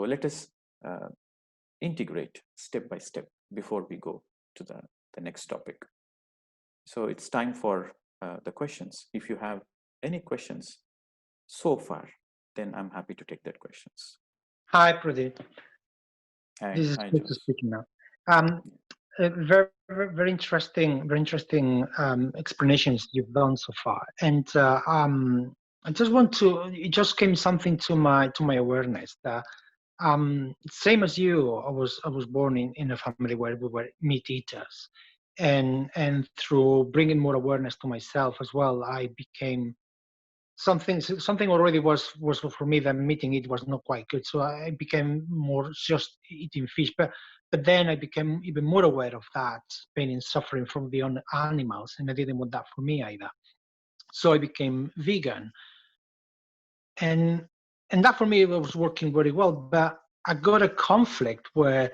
let us integrate step by step before we go to the next topic. So it's time for the questions. If you have any questions so far, then I'm happy to take that questions. Hi, Pradeep. Hi, This is hi, good to Jose. speak now. Very interesting, explanations you've done so far. And I just want to. It just came something to my awareness that same as you, I was born in a family where we were meat eaters, and through bringing more awareness to myself as well, I became something already was for me that meeting it was not quite good, so I became more just eating fish, but then I became even more aware of that pain and suffering from the animals, and I didn't want that for me either, so I became vegan, and that for me was working very well, but I got a conflict where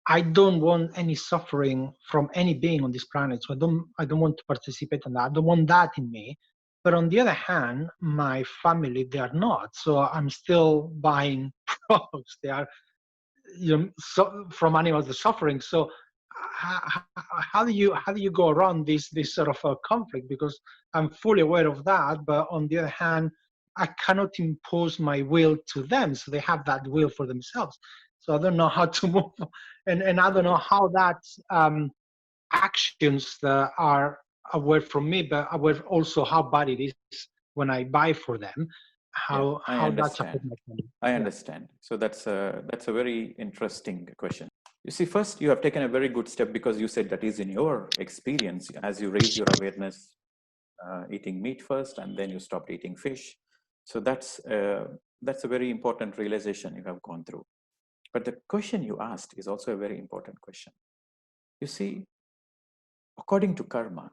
I don't want any suffering from any being on this planet, so I don't want to participate in that. I don't want that in me. But on the other hand, my family, they are not. So I'm still buying products. They are, from animals, the suffering. So how do you go around this sort of a conflict? Because I'm fully aware of that, but on the other hand, I cannot impose my will to them. So they have that will for themselves. So I don't know how to move, and I don't know how that actions that are aware from me, but aware also how bad it is when I buy for them. Yeah, I How that's understand. affect my family. I Yeah. understand. So that's a very interesting question. You see, first you have taken a very good step because you said that is in your experience as you raise your awareness, eating meat first, and then you stopped eating fish. So that's a very important realization you have gone through. But the question you asked is also a very important question. You see, according to karma,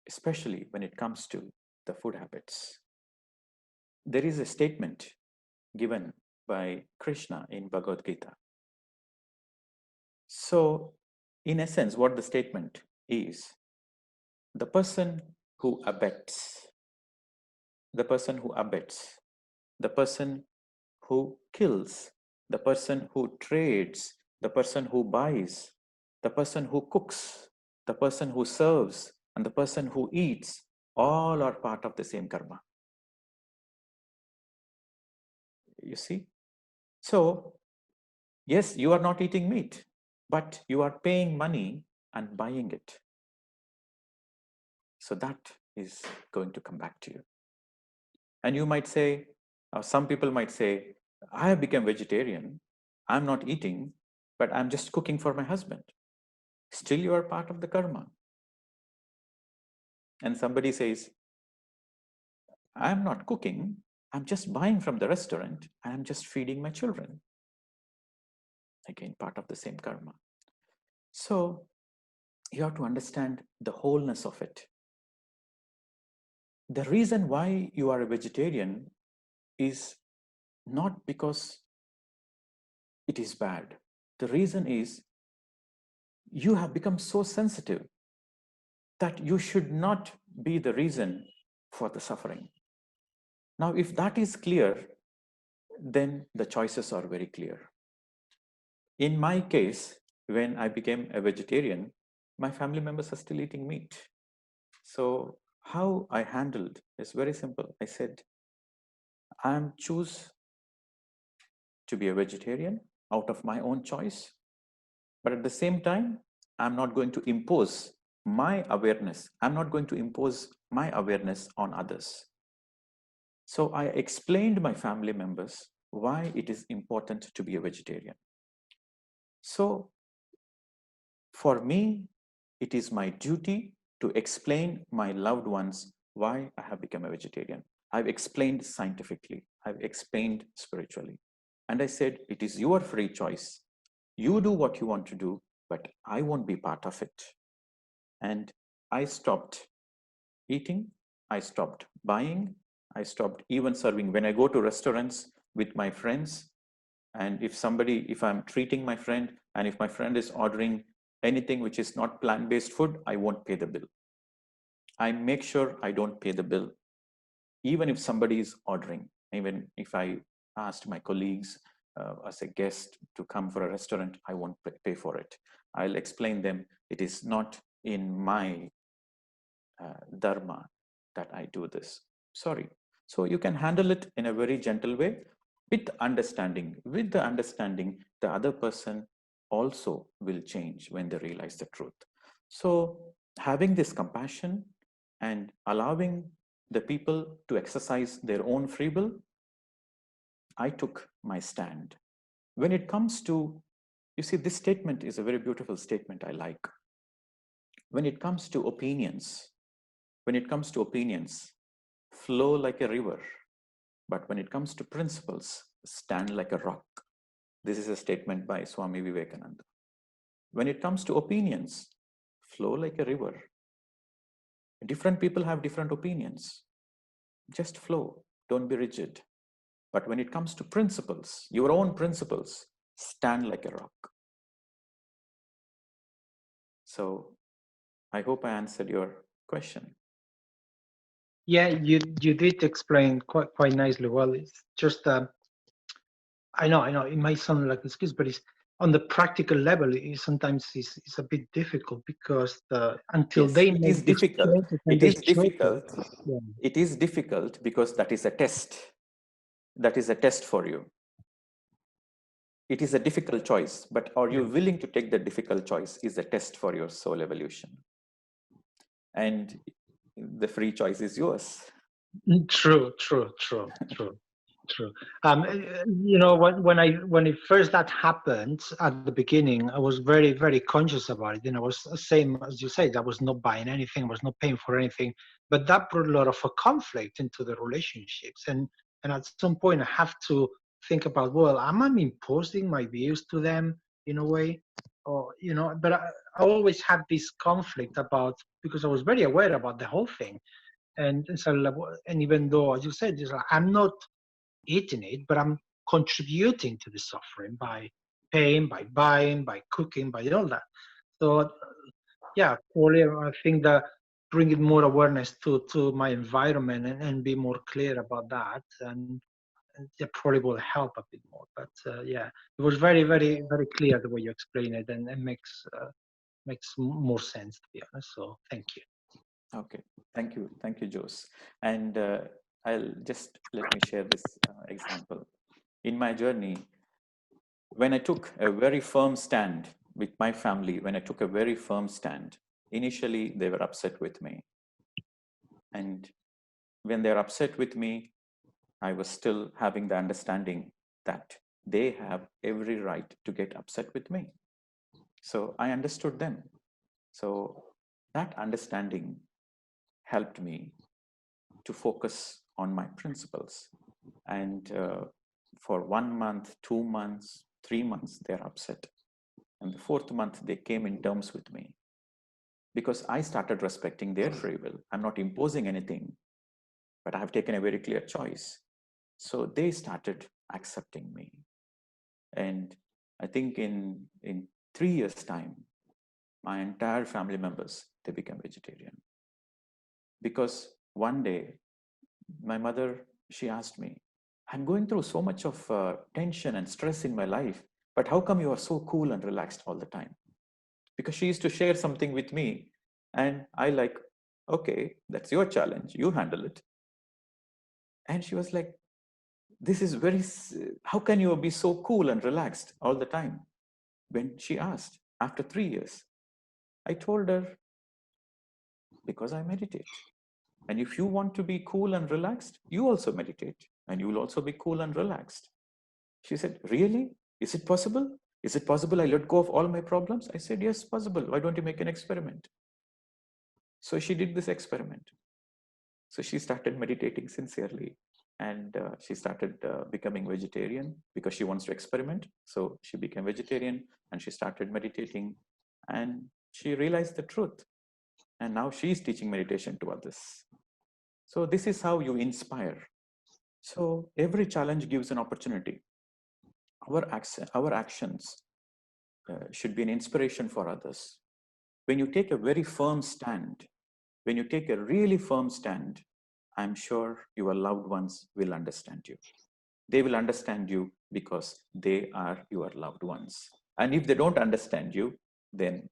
especially when it comes to the food habits, there is a statement given by Krishna in Bhagavad Gita. So, in essence, what the statement is, the person who abets, the person who abets, the person who kills, the person who trades, the person who buys, the person who cooks, the person who serves, and the person who eats, all are part of the same karma. You see? So, yes, you are not eating meat, but you are paying money and buying it. So that is going to come back to you. And you might say, or some people might say, I have become vegetarian. I'm not eating, but I'm just cooking for my husband. Still, you are part of the karma. And somebody says, I'm not cooking. I'm just buying from the restaurant. I'm just feeding my children. Again, part of the same karma. So you have to understand the wholeness of it. The reason why you are a vegetarian is not because it is bad. The reason is you have become so sensitive that you should not be the reason for the suffering. Now, if that is clear, then the choices are very clear. In my case, when I became a vegetarian, my family members are still eating meat. So how I handled is very simple. I said, I choose to be a vegetarian out of my own choice. But at the same time, I'm not going to impose my awareness. I'm not going to impose my awareness on others. So I explained my family members why it is important to be a vegetarian. So for me, it is my duty to explain my loved ones why I have become a vegetarian. I've explained scientifically, I've explained spiritually. And I said, it is your free choice. You do what you want to do, but I won't be part of it. And I stopped eating, I stopped buying, I stopped even serving. When I go to restaurants with my friends, and if I'm treating my friend, and if my friend is ordering anything which is not plant-based food, I won't pay the bill. I make sure I don't pay the bill, even if somebody is ordering Even if I asked my colleagues as a guest to come for a restaurant, I won't pay for it. I'll explain them it is not in my dharma that I do this. Sorry. So you can handle it in a very gentle way with understanding. With the understanding, the other person also will change when they realize the truth. So having this compassion and allowing the people to exercise their own free will, I took my stand. When it comes to, you see, this statement is a very beautiful statement I like. When it comes to opinions, flow like a river. But when it comes to principles, stand like a rock. This is a statement by Swami Vivekananda. When it comes to opinions, flow like a river. Different people have different opinions. Just flow, don't be rigid. But when it comes to principles, your own principles, stand like a rock. So I hope I answered your question. Yeah, you did explain quite nicely. Well, it's just I know it might sound like an excuse, but it's on the practical level. It sometimes is a bit difficult because until Yes, they it make is these difficult. changes and It these is choices, difficult. yeah. It is difficult because that is a test. That is a test for you. It is a difficult choice, but are you willing to take the difficult choice is a test for your soul evolution. And the free choice is yours. True. You know, when it first that happened at the beginning, I was very conscious about it. And I was the same as you said. I was not buying anything. I was not paying for anything. But that brought a lot of conflict into the relationships. And at some point, I have to think about, well, am I imposing my views to them in a way, or you know? But I always had this conflict about because I was very aware about the whole thing. And so, and even though, as you said, it's like, I'm not eating it, but I'm contributing to the suffering by paying, by buying, by cooking, by all that. So yeah, probably I think that bringing more awareness to my environment and be more clear about that, and it probably will help a bit more. But yeah, it was very clear the way you explain it, and it makes more sense, to be honest. So thank you. Okay, thank you, Jose. And I'll just let me share this example. In my journey, when I took a very firm stand with my family, initially they were upset with me. And when they're upset with me, I was still having the understanding that they have every right to get upset with me. So I understood them. So that understanding helped me to focus on my principles. And for 1 month, 2 months, 3 months, they're upset. And the 4th month, they came in terms with me because I started respecting their free will. I'm not imposing anything, but I have taken a very clear choice. So they started accepting me. And I think in 3 years' time, my entire family members, they became vegetarian. Because one day, my mother, she asked me, I'm going through so much of tension and stress in my life, but how come you are so cool and relaxed all the time? Because she used to share something with me, and I like, okay, that's your challenge, you handle it. And she was like, this is how can you be so cool and relaxed all the time? When she asked, after 3 years, I told her, because I meditate. And if you want to be cool and relaxed, you also meditate, and you will also be cool and relaxed. She said, really? Is it possible? Is it possible I let go of all my problems? I said, yes, possible. Why don't you make an experiment? So she did this experiment. So she started meditating sincerely, and she started becoming vegetarian because she wants to experiment. So she became vegetarian and she started meditating, and she realized the truth. And now she is teaching meditation to others. So this is how you inspire. So every challenge gives an opportunity. Our actions should be an inspiration for others. When you take a very firm stand, when you take a really firm stand, I'm sure your loved ones will understand you. They will understand you because they are your loved ones. And if they don't understand you, then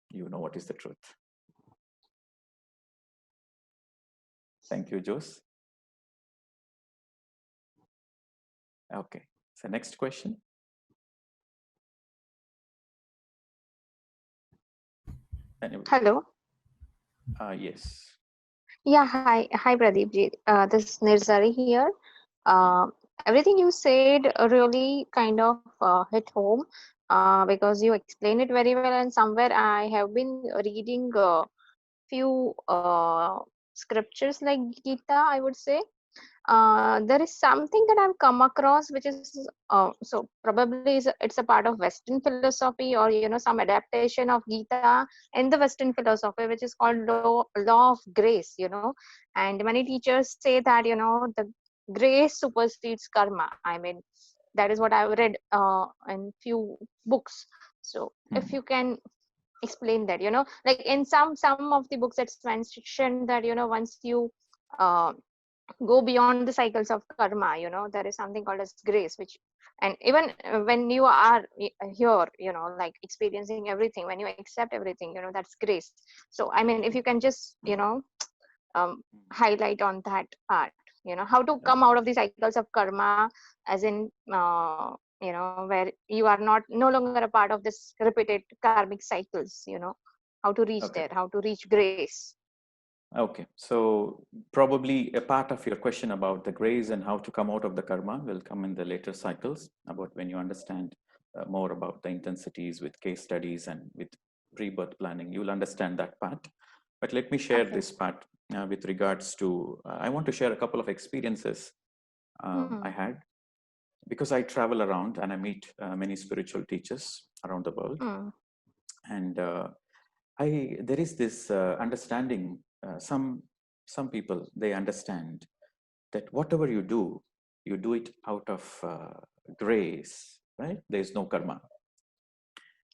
you know what is the truth. Thank you, Jose. Okay, so next question. Anyway, Hello. yes. Yeah, hi, Pradeepji. This is Nirzari here. Everything you said really kind of hit home because you explained it very well, and somewhere I have been reading few scriptures like Gita, I would say. There is something that I've come across, which is so probably it's a part of Western philosophy, or some adaptation of Gita in the Western philosophy, which is called law of grace. And many teachers say that the grace supersedes karma. I mean, that is what I've read in few books. So if you can explain that, like in some of the books it's mentioned that once you uh, go beyond the cycles of karma, there is something called as grace, which, and even when you are here, like experiencing everything, when you accept everything, that's grace. So I mean, if you can just highlight on that part, how to come out of the cycles of karma, as in where you are not no longer a part of this repeated karmic cycles, how to reach Okay. there, how to reach grace. Okay, so probably a part of your question about the grace and how to come out of the karma will come in the later cycles, about when you understand more about the intensities with case studies and with pre-birth planning. You will understand that part. But let me share Okay. this part with regards to, I want to share a couple of experiences I had, because I travel around and I meet many spiritual teachers around the world. And there is this understanding. Some people, they understand that whatever you do it out of grace, right? There is no karma,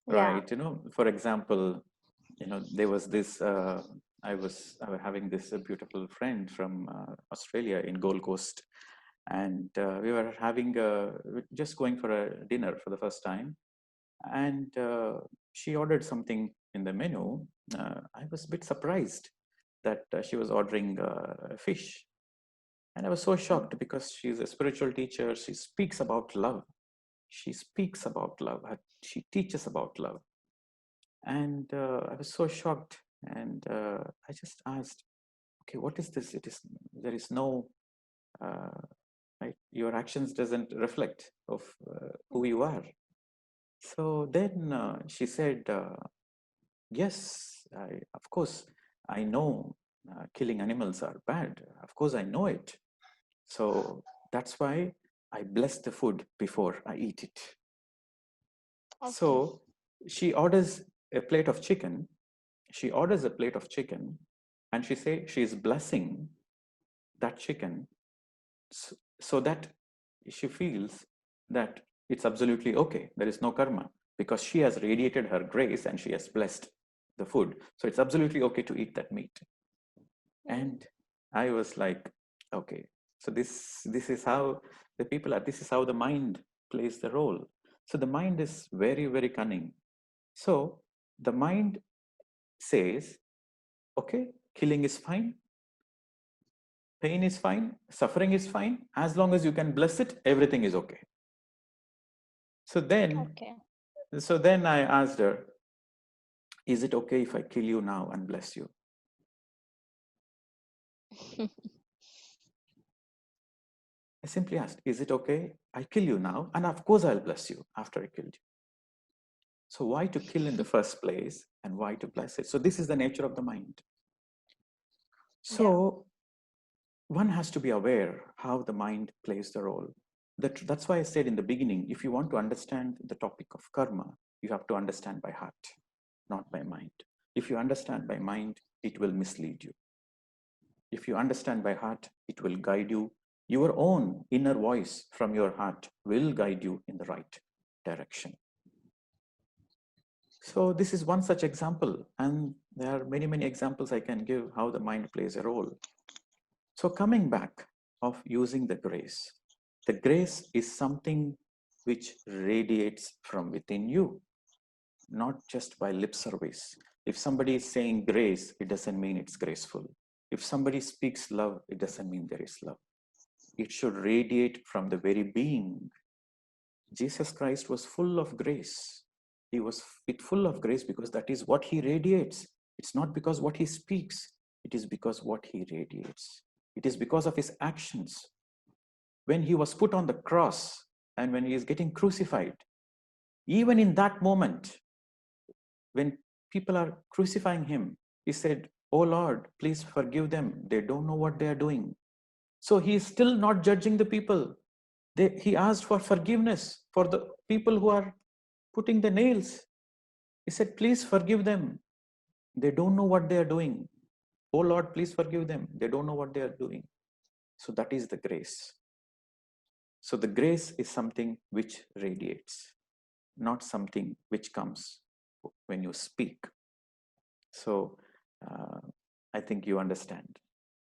Yeah. right? For example, there was this. I was having this beautiful friend from Australia in Gold Coast, and we were just going for a dinner for the first time, and she ordered something in the menu. I was a bit surprised that she was ordering fish. And I was so shocked because she's a spiritual teacher. She speaks about love. She speaks about love. She teaches about love. And I was so shocked. And I just asked, okay, what is this? There is no, right? Your actions doesn't reflect of who you are. So then she said, yes, of course, I know killing animals are bad. Of course, I know it. So that's why I bless the food before I eat it. Okay. So she orders a plate of chicken. She orders a plate of chicken, and she say she's blessing that chicken so that she feels that it's absolutely okay. There is no karma because she has radiated her grace and she has blessed the food. So it's absolutely okay to eat that meat. And I was like, okay, so this is how the people are. This is how the mind plays the role. So the mind is very, very cunning. So the mind says, okay, killing is fine, pain is fine, suffering is fine. As long as you can bless it, everything is okay. So then, I asked her, is it okay if I kill you now and bless you? I simply asked, is it okay? I kill you now, and of course I'll bless you after I killed you. So why to kill in the first place and why to bless it? So this is the nature of the mind. So one has to be aware how the mind plays the role. That's why I said in the beginning, if you want to understand the topic of karma, you have to understand by heart, not by mind. If you understand by mind, it will mislead you. If you understand by heart, it will guide you. Your own inner voice from your heart will guide you in the right direction. So this is one such example, and there are many, many examples I can give how the mind plays a role. So coming back of using the grace is something which radiates from within you, not just by lip service. If somebody is saying grace, it doesn't mean it's graceful. If somebody speaks love, it doesn't mean there is love. It should radiate from the very being. Jesus Christ was full of grace. He was full of grace because that is what he radiates. It's not because what he speaks, it is because what he radiates. It is because of his actions. When he was put on the cross and when he is getting crucified, even in that moment, when people are crucifying him, he said, "Oh Lord, please forgive them. They don't know what they are doing." So he is still not judging the people. He asked for forgiveness for the people who are putting the nails. He said, "Please forgive them. They don't know what they are doing. Oh Lord, please forgive them. They don't know what they are doing." So that is the grace. So the grace is something which radiates, not something which comes when you speak. So I think you understand.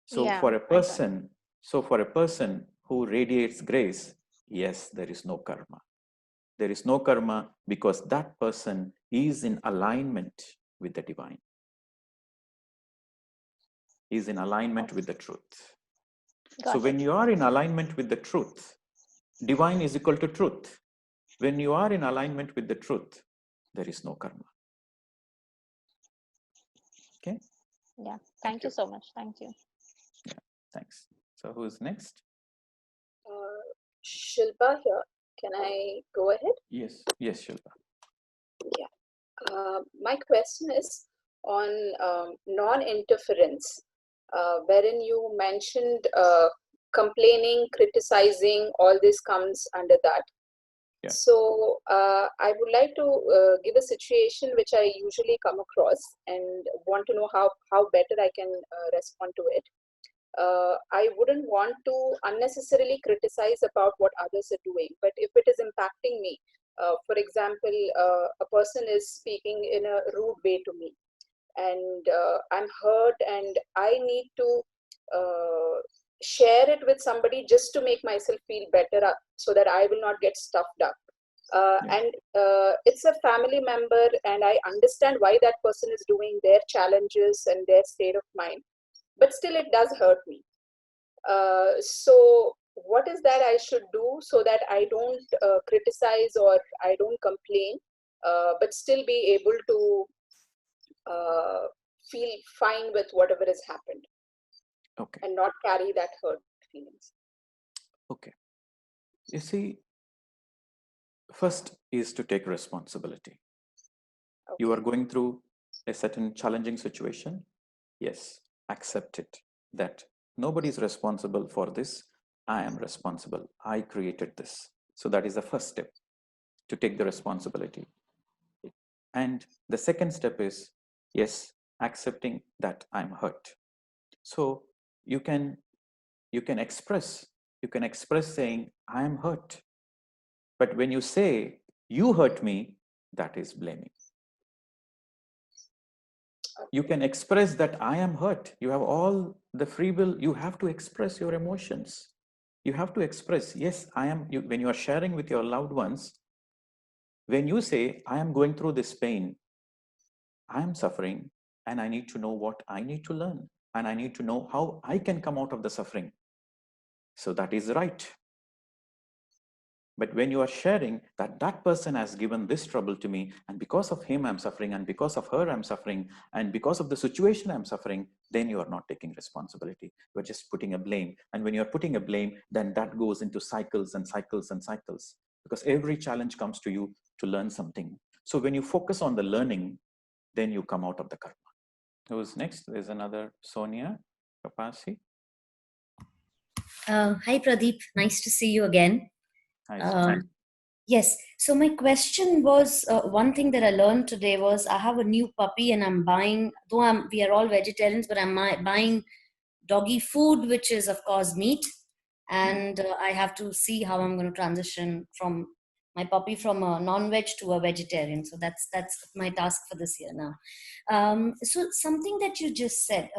So Yeah, for a I got it. person who radiates grace, yes, there is no karma. There is no karma because that person is in alignment with the divine. Is in alignment with the truth. So Got when it. you are in alignment with the truth, divine is equal to truth. When you are in alignment with the truth, there is no karma. Okay? Yeah. Thank you so much. Thank you. Yeah, thanks. So who's next? Shilpa here. Can I go ahead? Yes, Shilpa. Yeah. My question is on non-interference, wherein you mentioned complaining, criticizing, all this comes under that. Yeah. So I would like to give a situation which I usually come across and want to know how better I can respond to it. I wouldn't want to unnecessarily criticize about what others are doing, but if it is impacting me, for example, a person is speaking in a rude way to me, and I'm hurt, and I need to share it with somebody just to make myself feel better, so that I will not get stuffed up. Yeah. And it's a family member, and I understand why that person is doing their challenges and their state of mind, but still it does hurt me. So what is that I should do so that I don't criticize or I don't complain, but still be able to feel fine with whatever has happened? Okay. And not carry that hurt feelings? Okay. You see, first is to take responsibility. Okay. You are going through a certain challenging situation. Yes, accept it that nobody is responsible for this. I am responsible. I created this. So that is the first step, to take the responsibility. And the second step is, yes, accepting that I'm hurt. So you can express saying, I am hurt. But when you say you hurt me, that is blaming. You can express that I am hurt. You have all the free will. You have to express your emotions. You have to express, yes, I am. When you are sharing with your loved ones, when you say, I am going through this pain, I am suffering, and I need to know what I need to learn, and I need to know how I can come out of the suffering. So that is right. But when you are sharing that that person has given this trouble to me, and because of him I'm suffering, and because of her I'm suffering, and because of the situation I'm suffering, then you are not taking responsibility. You're just putting a blame. And when you're putting a blame, then that goes into cycles and cycles and cycles, because every challenge comes to you to learn something. So when you focus on the learning, then you come out of the karma. Who's next? There's another Sonia Kapasi. Hi, Pradeep. Nice to see you again. Hi, yes. So my question was, one thing that I learned today was I have a new puppy and I'm buying, though we are all vegetarians, but I'm buying doggy food, which is of course meat. And I have to see how I'm going to transition from my puppy from a non-veg to a vegetarian. So that's my task for this year now. So something that you just said,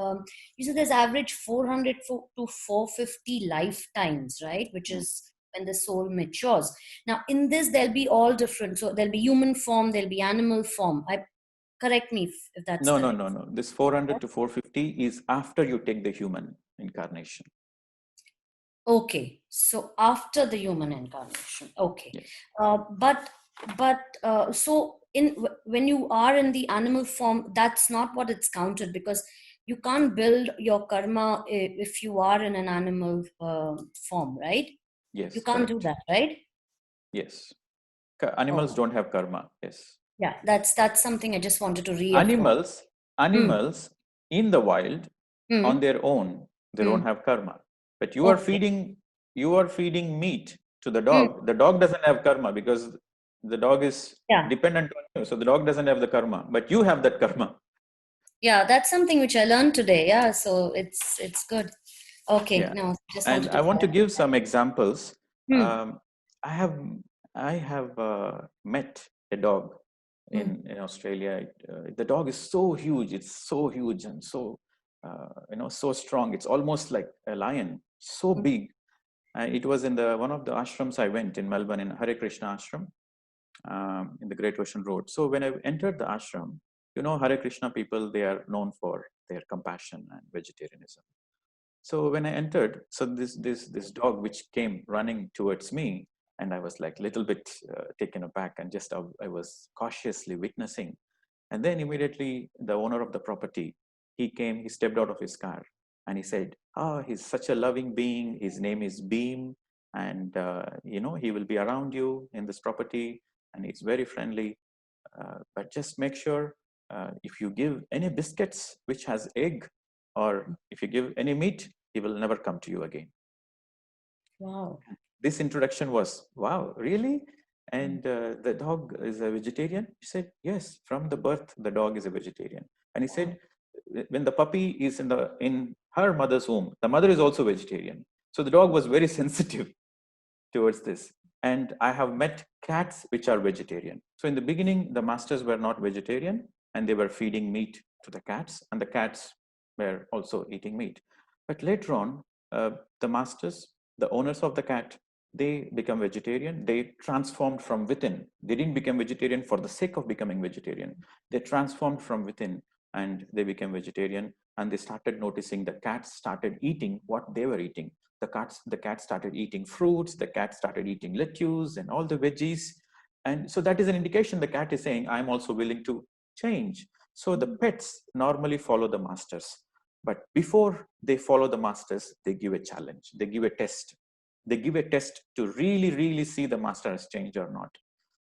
you said there's average 400 to 450 lifetimes, right? Which is when the soul matures. Now in this, there'll be all different. So there'll be human form, there'll be animal form. Correct me if that's No, correct. no. This 400 to 450 is after you take the human incarnation. Okay, so after the human incarnation. Okay. Yes. So when you are in the animal form, that's not what it's counted, because you can't build your karma if you are in an animal form, right? Yes. You can't do that, right? Yes. Animals don't have karma. Yes. Yeah, that's something I just wanted to reaffirm. Animals in the wild on their own, they don't have karma. But you are feeding meat to the dog. The dog doesn't have karma because the dog is dependent on you. So the dog doesn't have the karma, but you have that karma. Yeah, that's something which I learned today. Yeah, so it's good. Okay, Yeah. no, just And wanted to I want to give some examples. I have met a dog in Australia. The dog is so huge. It's so huge and so so strong. It's almost like a lion. So big. It was in one of the ashrams I went in Melbourne, in Hare Krishna ashram, in the Great Ocean Road. So when I entered the ashram, Hare Krishna people, they are known for their compassion and vegetarianism. So when I entered, so this dog which came running towards me, and I was like a little bit taken aback, and just I was cautiously witnessing. And then immediately the owner of the property, he stepped out of his car, and he said, he's such a loving being. His name is Beam, and he will be around you in this property, and he's very friendly. But just make sure if you give any biscuits which has egg, or if you give any meat, he will never come to you again. Wow. This introduction was, wow, really? And the dog is a vegetarian? He said, yes, from the birth, the dog is a vegetarian. And he said, when the puppy is in her mother's womb, the mother is also vegetarian. So the dog was very sensitive towards this. And I have met cats which are vegetarian. So in the beginning, the masters were not vegetarian, and they were feeding meat to the cats, and the cats were also eating meat. But later on, the masters, the owners of the cat, they become vegetarian. They transformed from within. They didn't become vegetarian for the sake of becoming vegetarian. They transformed from within, and they became vegetarian. And they started noticing the cats started eating what they were eating. The cat started eating fruits. The cat started eating lettuce and all the veggies. And so that is an indication the cat is saying, I'm also willing to change. So the pets normally follow the masters. But before they follow the masters, they give a challenge. They give a test. They give a test to really, really see the master has changed or not.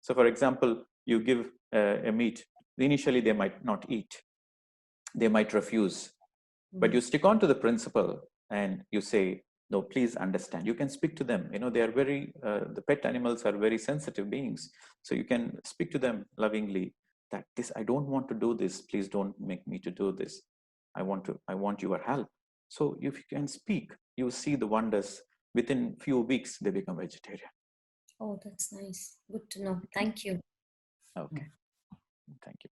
So for example, you give a meat. Initially, they might not eat. They might refuse. But you stick on to the principle and you say, no, please understand. You can speak to them. They are the pet animals are very sensitive beings. So you can speak to them lovingly that I don't want to do this. Please don't make me to do this. I want your help. So if you can speak, you see the wonders. Within few weeks, they become vegetarian. Oh, that's nice. Good to know. Thank you. Okay. Thank you.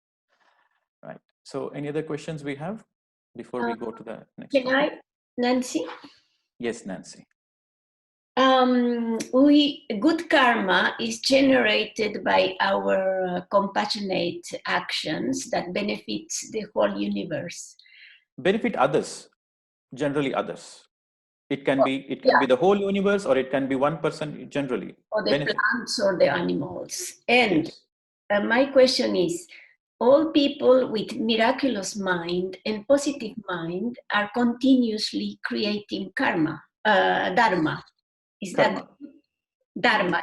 Right. So any other questions we have before we go to the next one? Can I, Nancy? Yes, Nancy. Good karma is generated by our compassionate actions that benefits the whole universe. Benefit others, generally others. It can be the whole universe, or it can be one person generally. Or the plants or the animals. And my question is, all people with miraculous mind and positive mind are continuously creating dharma. Is karma. That dharma?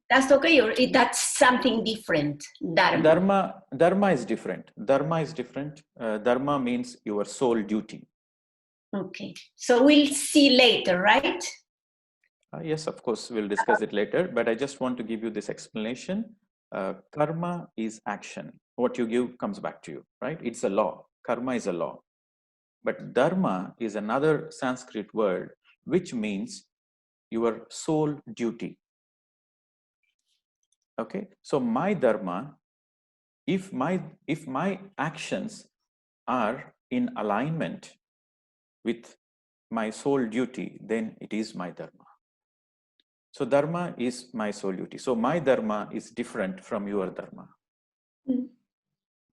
That's okay, or that's something different? Dharma is different. Dharma is different. Dharma means your sole duty. Okay, so we'll see later, right? Yes, of course, we'll discuss it later. But I just want to give you this explanation. Karma is action. What you give comes back to you, right? It's a law. Karma is a law. But dharma is another Sanskrit word which means your sole duty. Okay, so my dharma, if my actions are in alignment with my soul duty, then it is my dharma. So dharma is my soul duty. So my dharma is different from your dharma.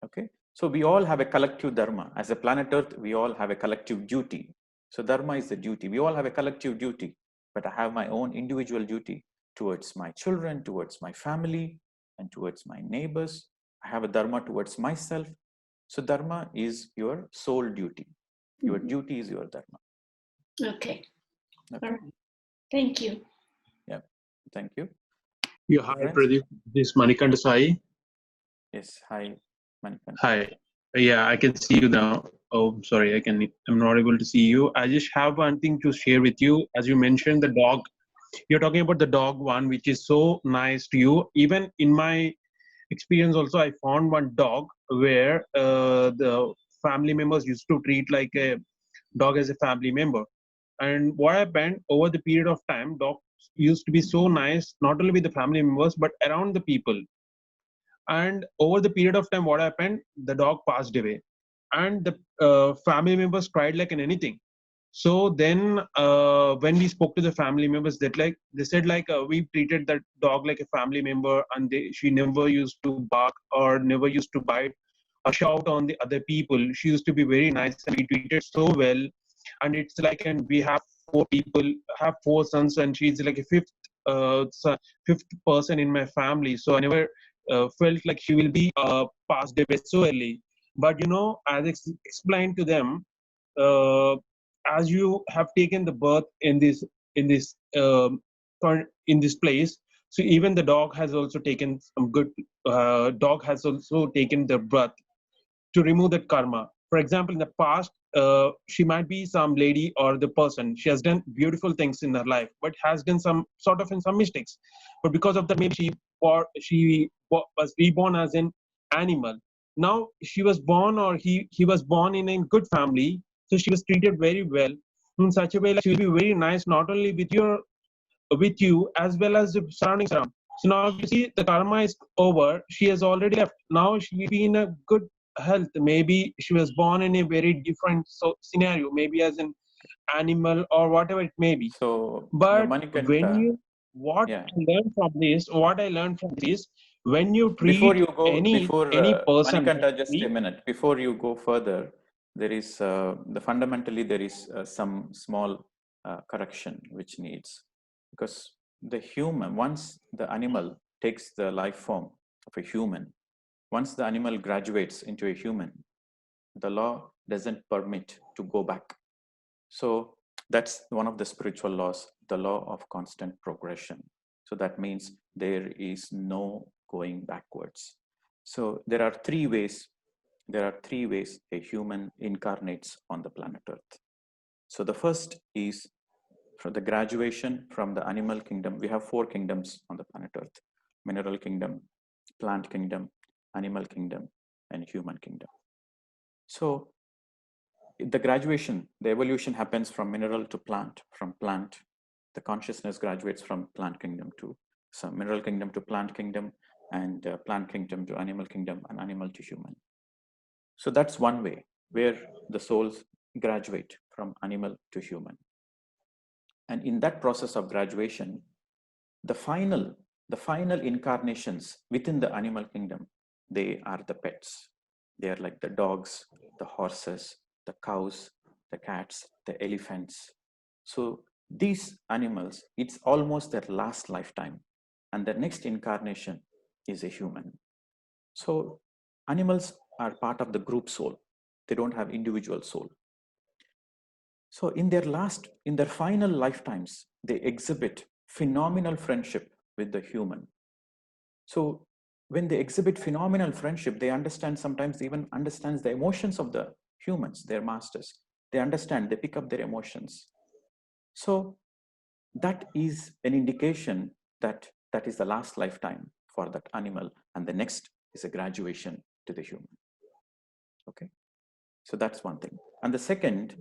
Okay, so we all have a collective dharma. As a planet Earth, we all have a collective duty. So dharma is the duty. We all have a collective duty, but I have my own individual duty towards my children, towards my family, and towards my neighbors. I have a dharma towards myself. So dharma is your soul duty. Your duty is your dharma. Okay. Okay. All right. Thank you. Yeah. Thank you. Yeah, hi, Pradeep. This is Manikanda Sai. Yes. Hi, Manikanda. Hi. Yeah, I can see you now. Oh, sorry, I'm not able to see you. I just have one thing to share with you. As you mentioned, the dog, you're talking about the dog one, which is so nice to you. Even in my experience also, I found one dog where the family members used to treat like a dog as a family member. And what happened over the period of time, dogs used to be so nice, not only with the family members, but around the people. And over the period of time, what happened, the dog passed away, and the family members cried like an anything. So then when we spoke to the family members, they said we treated that dog like a family member, and she never used to bark or never used to bite or shout on the other people. She used to be very nice, and we treated so well. And it's like, and we have have 4 sons, and she's like a fifth person in my family. So I never felt like she will be passed away so early. But as explained to them, uh, as you have taken the birth in this in this place, so even the dog has also taken some good. Dog has also taken the birth to remove that karma. For example, in the past, she might be some lady or the person. She has done beautiful things in her life, but has done some sort of in some mistakes. But because of that, maybe was reborn as an animal. Now she was born, or he was born in a good family, so she was treated very well in such a way like she will be very nice, not only with you as well as the surroundings around. So now you see the karma is over. She has already left. Now she will be in a good health. Maybe she was born in a very different scenario, maybe as an animal or whatever it may be. So, but Manikanta, when you what yeah. I learned from this, when you Before treat you go, any person, Manikanta, just a minute. Before you go further, there is fundamentally there is some small correction which needs, because the human, once the animal takes the life form of a human, once the animal graduates into a human, the law doesn't permit to go back. So that's one of the spiritual laws, the law of constant progression. So that means there is no going backwards. So there are three ways a human incarnates on the planet Earth. So the first is for the graduation from the animal kingdom. We have 4 kingdoms on the planet Earth: mineral kingdom, plant kingdom, animal kingdom, and human kingdom. So the graduation, the evolution happens from mineral to plant. From plant, the consciousness graduates from plant kingdom to some mineral kingdom to plant kingdom, and plant kingdom to animal kingdom, and animal to human. So that's one way where the souls graduate from animal to human. And in that process of graduation, the final incarnations within the animal kingdom, they are the pets. They are like the dogs, the horses, the cows, the cats, the elephants. So these animals, it's almost their last lifetime, and their next incarnation is a human. So animals are part of the group soul. They don't have individual soul. So in their final lifetimes, they exhibit phenomenal friendship with the human. So when they exhibit phenomenal friendship, they understand, sometimes they even understands the emotions of the humans, their masters. They understand, they pick up their emotions. So that is an indication that that is the last lifetime for that animal, and the next is a graduation to the human. Okay, so that's one thing. And the second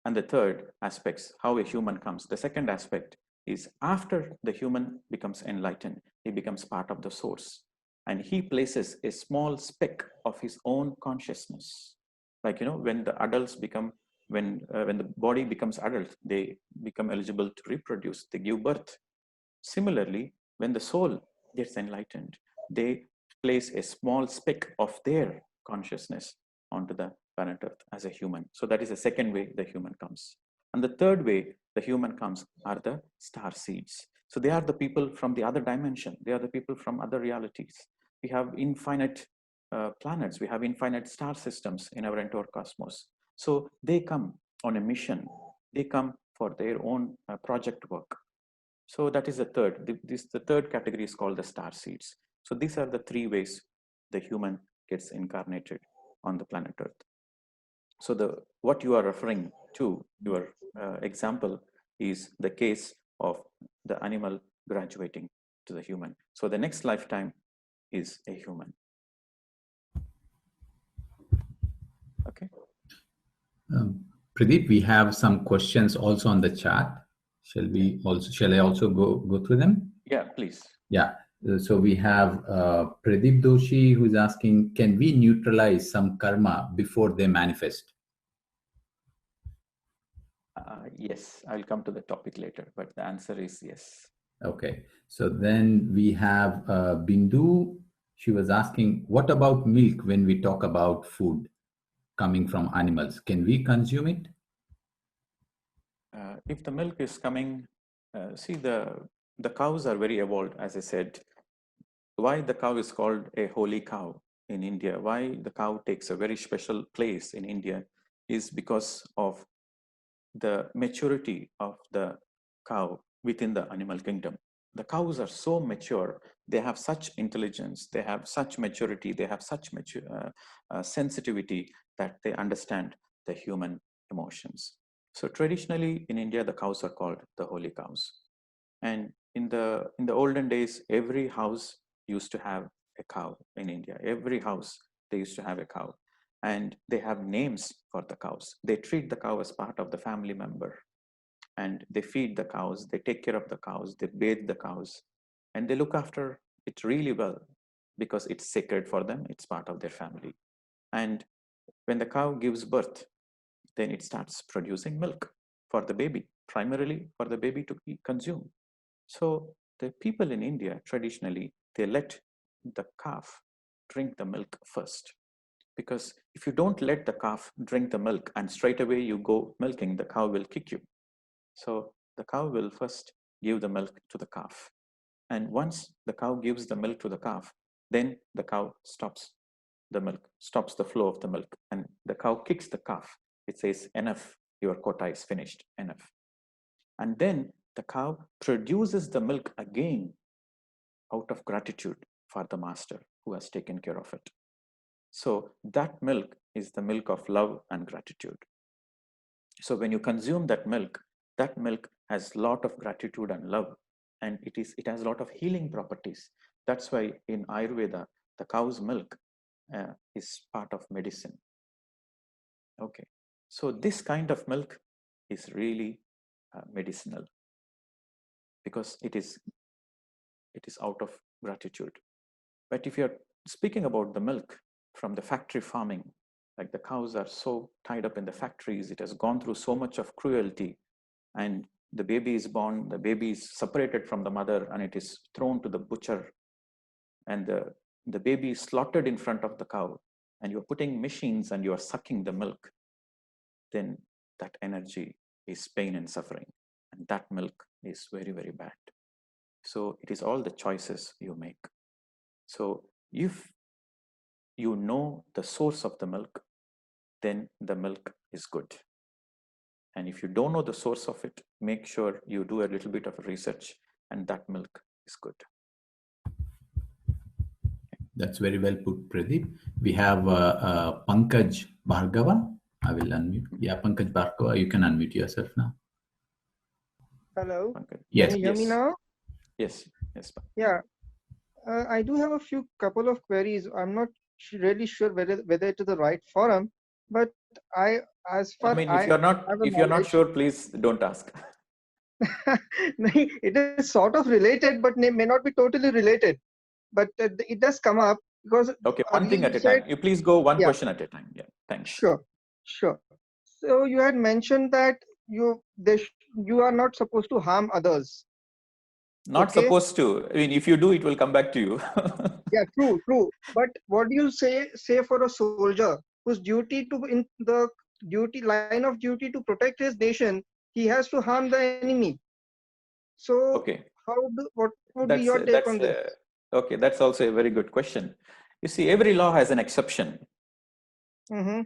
and the third aspects, how a human comes. The second aspect is after the human becomes enlightened, he becomes part of the source. And he places a small speck of his own consciousness. Like, when the adults become, when the body becomes adult, they become eligible to reproduce, they give birth. Similarly, when the soul gets enlightened, they place a small speck of their consciousness onto the planet Earth as a human. So that is the second way the human comes. And the third way the human comes are the star seeds. So they are the people from the other dimension. They are the people from other realities. We have infinite planets. We have infinite star systems in our entire cosmos. So they come on a mission. They come for their own project work. So that is the third. The third category is called the star seeds. So these are the three ways the human gets incarnated on the planet Earth. So what you are referring to, your example, is the case of the animal graduating to the human. So the next lifetime is a human. Okay. Pradeep, we have some questions also on the chat. Shall I also go through them? Yeah, please. Yeah. So we have Pradeep Doshi, who's asking, can we neutralize some karma before they manifest? Yes, I'll come to the topic later, but the answer is yes. Okay. So then we have Bindu. She was asking, what about milk when we talk about food coming from animals? Can we consume it? If the milk is coming, see, the cows are very evolved, as I said. Why the cow is called a holy cow in India, why the cow takes a very special place in India, is because of the maturity of the cow within the animal kingdom. The cows are so mature, they have such intelligence, they have such maturity, they have such sensitivity that they understand the human emotions. So traditionally in India, the cows are called the holy cows. And in the olden days, every house used to have a cow in India. Every house, they used to have a cow. And they have names for the cows. They treat the cow as part of the family member. And they feed the cows, they take care of the cows, they bathe the cows, and they look after it really well because it's sacred for them, it's part of their family. And when the cow gives birth, then it starts producing milk for the baby, primarily for the baby to consume. So the people in India, traditionally, they let the calf drink the milk first. Because if you don't let the calf drink the milk and straight away you go milking, the cow will kick you. So the cow will first give the milk to the calf. And once the cow gives the milk to the calf, then the cow stops the milk, stops the flow of the milk, and the cow kicks the calf. It says, enough, your quota is finished, enough. And then the cow produces the milk again out of gratitude for the master who has taken care of it. So that milk is the milk of love and gratitude. So when you consume that milk has a lot of gratitude and love, and it has a lot of healing properties. That's why in Ayurveda, the cow's milk is part of medicine. Okay, so this kind of milk is really medicinal because it is out of gratitude. But if you're speaking about the milk from the factory farming, like the cows are so tied up in the factories, it has gone through so much of cruelty, and the baby is born, the baby is separated from the mother, and it is thrown to the butcher, and the baby is slaughtered in front of the cow, and you're putting machines and you're sucking the milk, then that energy is pain and suffering, and that milk is very, very bad. So it is all the choices you make. So if you know the source of the milk, then the milk is good. And if you don't know the source of it, make sure you do a little bit of research, and that milk is good. That's very well put, Pradeep. We have Pankaj Bhargava. I will unmute. Yeah, Pankaj Bhargava, you can unmute yourself now. Hello. Pankaj. Yes. Can you hear me now? Yes. Yeah. I do have a couple of queries. I'm not really sure whether it is the right forum, but if you're not sure, please don't ask. It is sort of related, but may not be totally related. But it does come up because Okay, one thing earlier at you a time. said, You please go one yeah, question at a time. Yeah, thanks. sure, sure. So you had mentioned that you are not supposed to harm others. Not Okay. supposed to. I mean, if you do, it will come back to you. Yeah, true, true. But what do you say for a soldier whose duty to in the duty line of duty to protect his nation, he has to harm the enemy. So Okay, what would be your take on this? okay. That's also a very good question. You see, every law has an exception. Mm-hmm.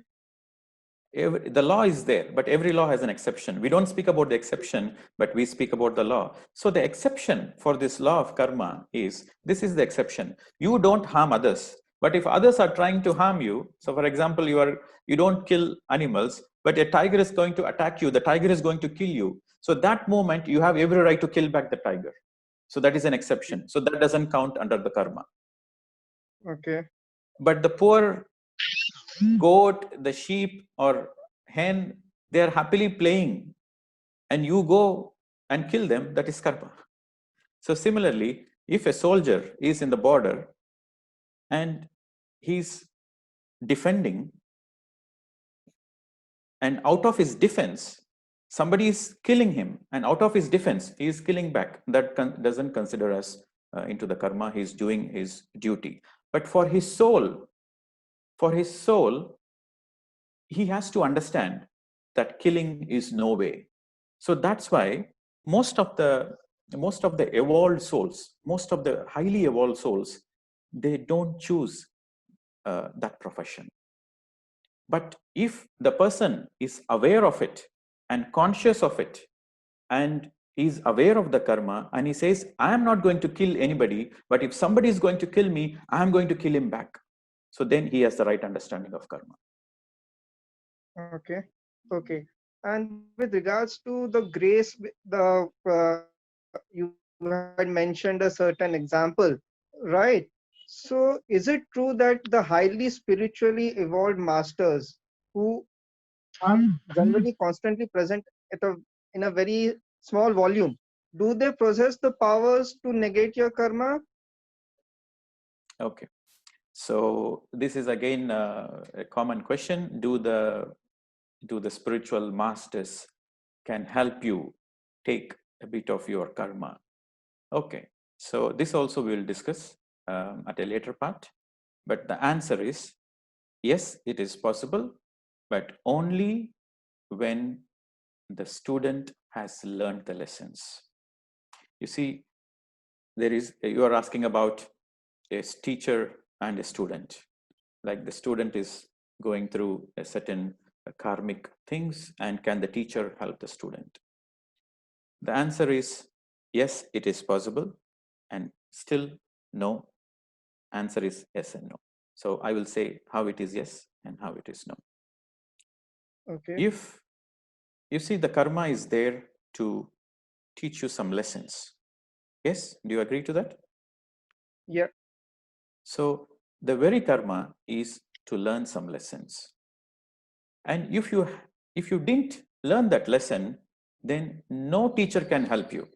The law is there, but every law has an exception. We don't speak about the exception, but we speak about the law. So the exception for this law of karma is, this is the exception. You don't harm others, but if others are trying to harm you, so for example, you don't kill animals, but a tiger is going to attack you, the tiger is going to kill you. So that moment, you have every right to kill back the tiger. So that is an exception. So that doesn't count under the karma. Okay. But the poor goat, the sheep or hen, they are happily playing and you go and kill them, that is karma. So similarly, if a soldier is in the border and he's defending, and out of his defense, somebody is killing him, and out of his defense, he is killing back, that doesn't consider us into the karma. He's doing his duty. But for his soul, he has to understand that killing is no way. So that's why most of the evolved souls, most of the highly evolved souls, they don't choose that profession. But if the person is aware of it and conscious of it, and he's aware of the karma, and he says, I am not going to kill anybody, but if somebody is going to kill me, I am going to kill him back. So then he has the right understanding of karma. Okay. Okay. And with regards to the grace, you had mentioned a certain example, right? So is it true that the highly spiritually evolved masters who are generally constantly present in a very small volume, do they possess the powers to negate your karma? Okay. So this is again a common question. Do the spiritual masters can help you take a bit of your karma? Okay. So this also we'll discuss at a later part. But the answer is yes, it is possible, but only when the student has learned the lessons. You see, you are asking about a teacher and a student. Like the student is going through a certain karmic things, and can the teacher help the student? The answer is yes, it is possible, and still no. Answer is yes and no. So I will say how it is yes and how it is no. Okay. If you see, the karma is there to teach you some lessons. Yes, do you agree to that? Yeah. So the very karma is to learn some lessons. And if you didn't learn that lesson, then no teacher can help you,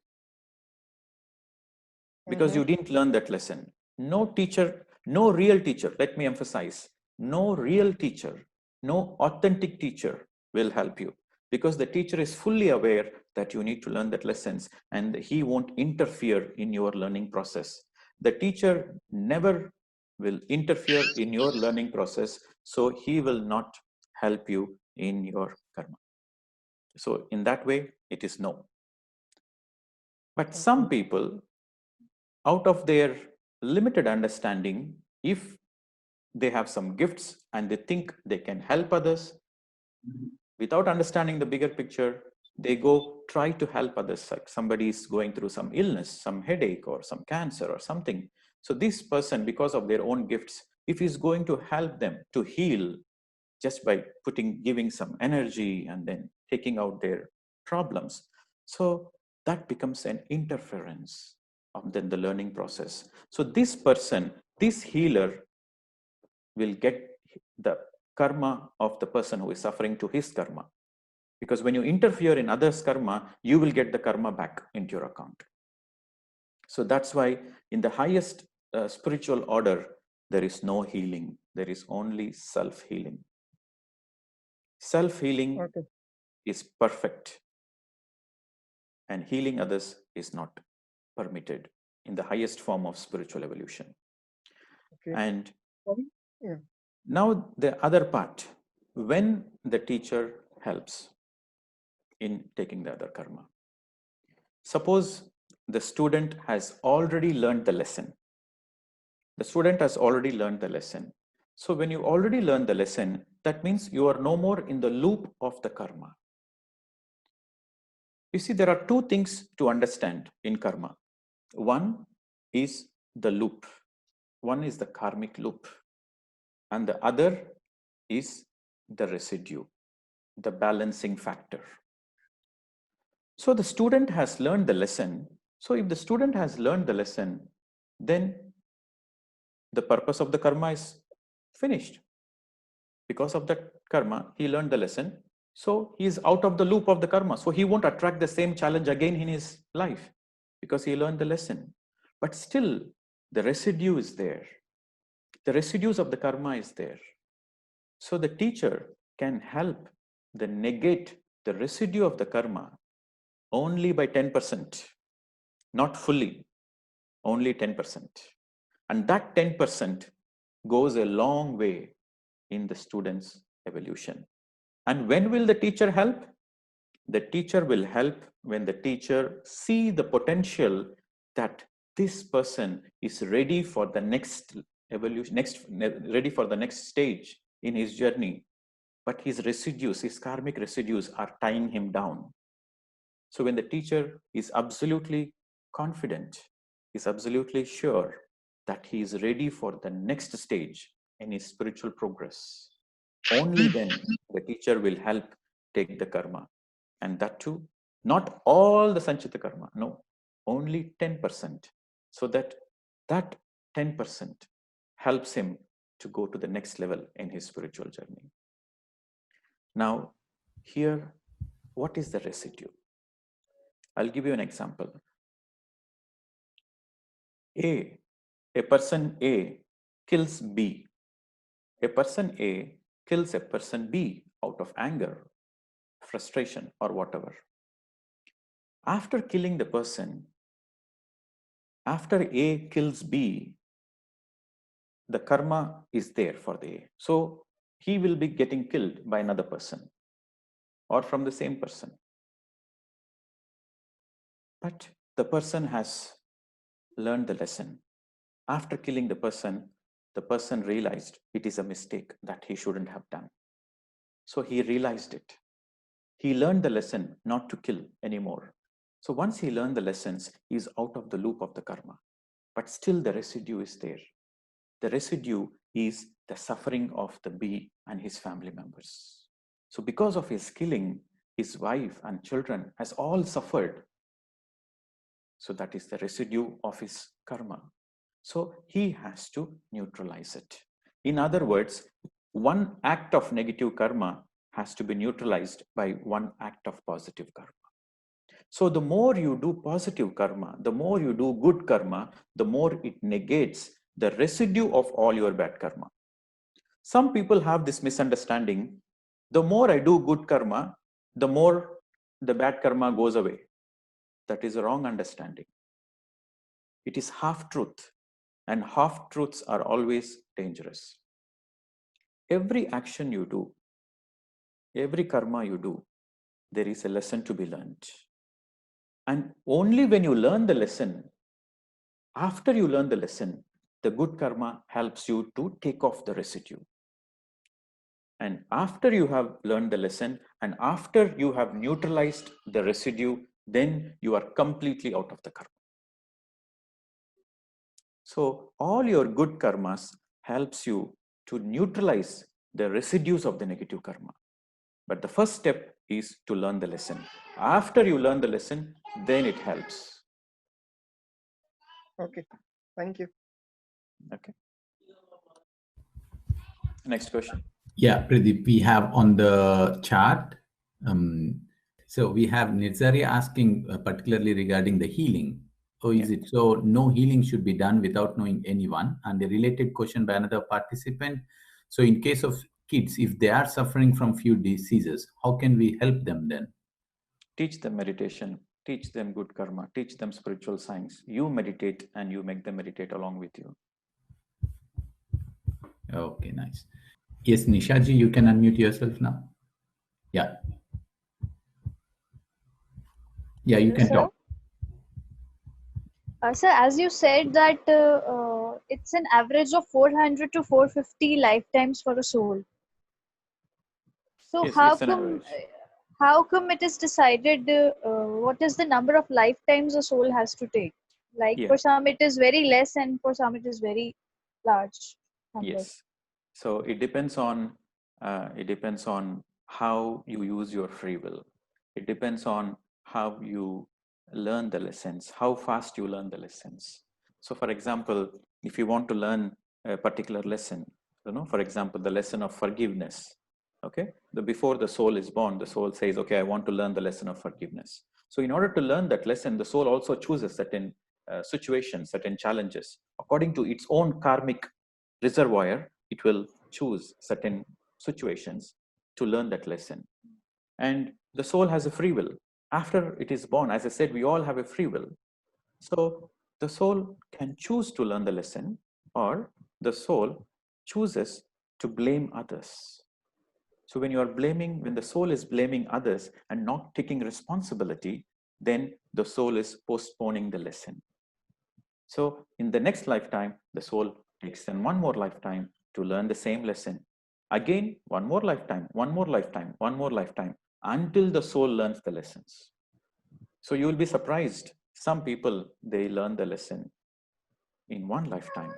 because you didn't learn that lesson. No teacher, no real teacher, let me emphasize, no real teacher, no authentic teacher will help you, because the teacher is fully aware that you need to learn that lessons, and he won't interfere in your learning process. The teacher never will interfere in your learning process, so he will not help you in your karma. So in that way, it is no. But some people, out of their limited understanding, if they have some gifts and they think they can help others, without understanding the bigger picture, they go try to help others. Like somebody is going through some illness, some headache or some cancer or something. So this person, because of their own gifts, if he's going to help them to heal just by giving some energy and then taking out their problems, so that becomes an interference of then the learning process. So this person, this healer, will get the karma of the person who is suffering to his karma. Because when you interfere in others' karma, you will get the karma back into your account. So that's why in the highest spiritual order, there is no healing. There is only self-healing. Self-healing is perfect, and healing others is not permitted in the highest form of spiritual evolution. And now the other part, when the teacher helps in taking the other karma. Suppose the student has already learned the lesson. The student has already learned the lesson. So when you already learned the lesson, that means you are no more in the loop of the karma. You see, there are two things to understand in karma. One is the loop. One is the karmic loop. And the other is the residue, the balancing factor. So the student has learned the lesson. So if the student has learned the lesson, then the purpose of the karma is finished. Because of that karma, he learned the lesson. So he is out of the loop of the karma. So he won't attract the same challenge again in his life because he learned the lesson. But still, the residue is there. The residues of the karma is there. So the teacher can help negate the residue of the karma only by 10%, not fully, only 10%. And that 10% goes a long way in the student's evolution. And when will the teacher help? The teacher will help when the teacher sees the potential that this person is ready for the next evolution, ready for the next stage in his journey. But his residues, his karmic residues are tying him down. So when the teacher is absolutely confident, is absolutely sure that he is ready for the next stage in his spiritual progress, only then the teacher will help take the karma. And that too, not all the sanchita karma, no, only 10%. So that 10% helps him to go to the next level in his spiritual journey. Now, here, what is the residue? I'll give you an example. A person A kills B. A person A kills a person B out of anger, frustration, or whatever. After killing the person, after A kills B, the karma is there for the A. So he will be getting killed by another person or from the same person. But the person has learned the lesson. After killing the person realized it is a mistake that he shouldn't have done. So he realized it. He learned the lesson not to kill anymore. So once he learned the lessons, he is out of the loop of the karma. But still the residue is there. The residue is the suffering of the B and his family members. So because of his killing, his wife and children has all suffered. So that is the residue of his karma. So he has to neutralize it. In other words, one act of negative karma has to be neutralized by one act of positive karma. So the more you do positive karma, the more you do good karma, the more it negates the residue of all your bad karma. Some people have this misunderstanding. The more I do good karma, the more the bad karma goes away. That is a wrong understanding. It is half-truth, and half-truths are always dangerous. Every action you do, every karma you do, there is a lesson to be learned. And only when you learn the lesson, after you learn the lesson, the good karma helps you to take off the residue. And after you have learned the lesson and after you have neutralized the residue, then you are completely out of the karma. So all your good karmas helps you to neutralize the residues of the negative karma. But the first step is to learn the lesson. After you learn the lesson, then it helps. Okay, thank you. Okay. Next question. Yeah, Pradeep, we have on the chart So we have Nirzari asking particularly regarding the healing. So is it so no healing should be done without knowing anyone? And a related question by another participant. So in case of kids, if they are suffering from few diseases, how can we help them then? Teach them meditation, teach them good karma, teach them spiritual science. You meditate and you make them meditate along with you. Okay, nice. Yes, Nishaji, you can unmute yourself now. Yeah. Yeah, you can talk. Sir, as you said that it's an average of 400 to 450 lifetimes for a soul. So Yes, it's an average. how come it is decided what is the number of lifetimes a soul has to take? Like for some it is very less and for some it is very large number. Yes. So it depends on how you use your free will. It depends on how you learn the lessons, how fast you learn the lessons. So for example, if you want to learn a particular lesson, for example, the lesson of forgiveness, okay, before the soul is born, the soul says, okay, I want to learn the lesson of forgiveness. So in order to learn that lesson, the soul also chooses certain situations, certain challenges according to its own karmic reservoir. It will choose certain situations to learn that lesson. And the soul has a free will. After it is born, as I said, we all have a free will. So the soul can choose to learn the lesson, or the soul chooses to blame others. So when the soul is blaming others and not taking responsibility, then the soul is postponing the lesson. So in the next lifetime, the soul takes in one more lifetime to learn the same lesson. Again, one more lifetime, one more lifetime, one more lifetime, until the soul learns the lessons. So you will be surprised. Some people, they learn the lesson in one lifetime,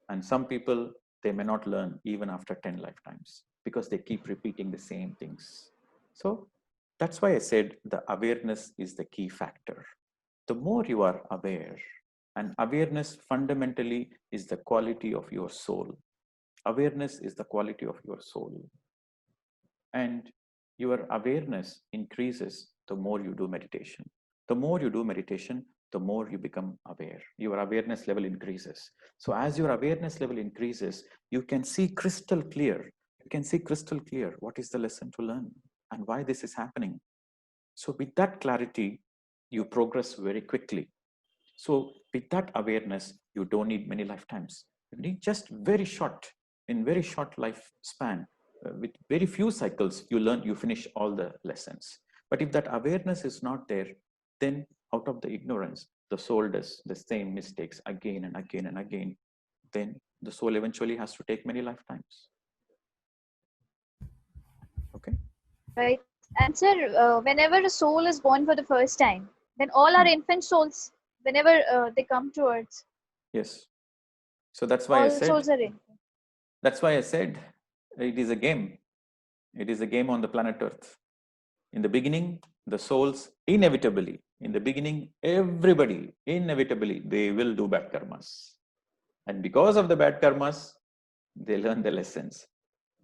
and some people, they may not learn even after 10 lifetimes because they keep repeating the same things. So that's why I said the awareness is the key factor. The more you are aware, and awareness fundamentally is the quality of your soul. Awareness is the quality of your soul. And your awareness increases the more you do meditation. The more you do meditation, the more you become aware. Your awareness level increases. So as your awareness level increases, you can see crystal clear. You can see crystal clear what is the lesson to learn and why this is happening. So with that clarity, you progress very quickly. So with that awareness, you don't need many lifetimes. You need just very short lifespan. With very few cycles, you finish all the lessons. But if that awareness is not there, then out of the ignorance, the soul does the same mistakes again and again and again. Then the soul eventually has to take many lifetimes. Okay. Right. And sir, whenever a soul is born for the first time, then all our infant souls, whenever they come to earth. Yes. So that's why all I said. Souls are infant. That's why I said it is a game. It is a game on the planet Earth. In the beginning, the souls inevitably, in the beginning, everybody inevitably, they will do bad karmas. And because of the bad karmas, they learn the lessons.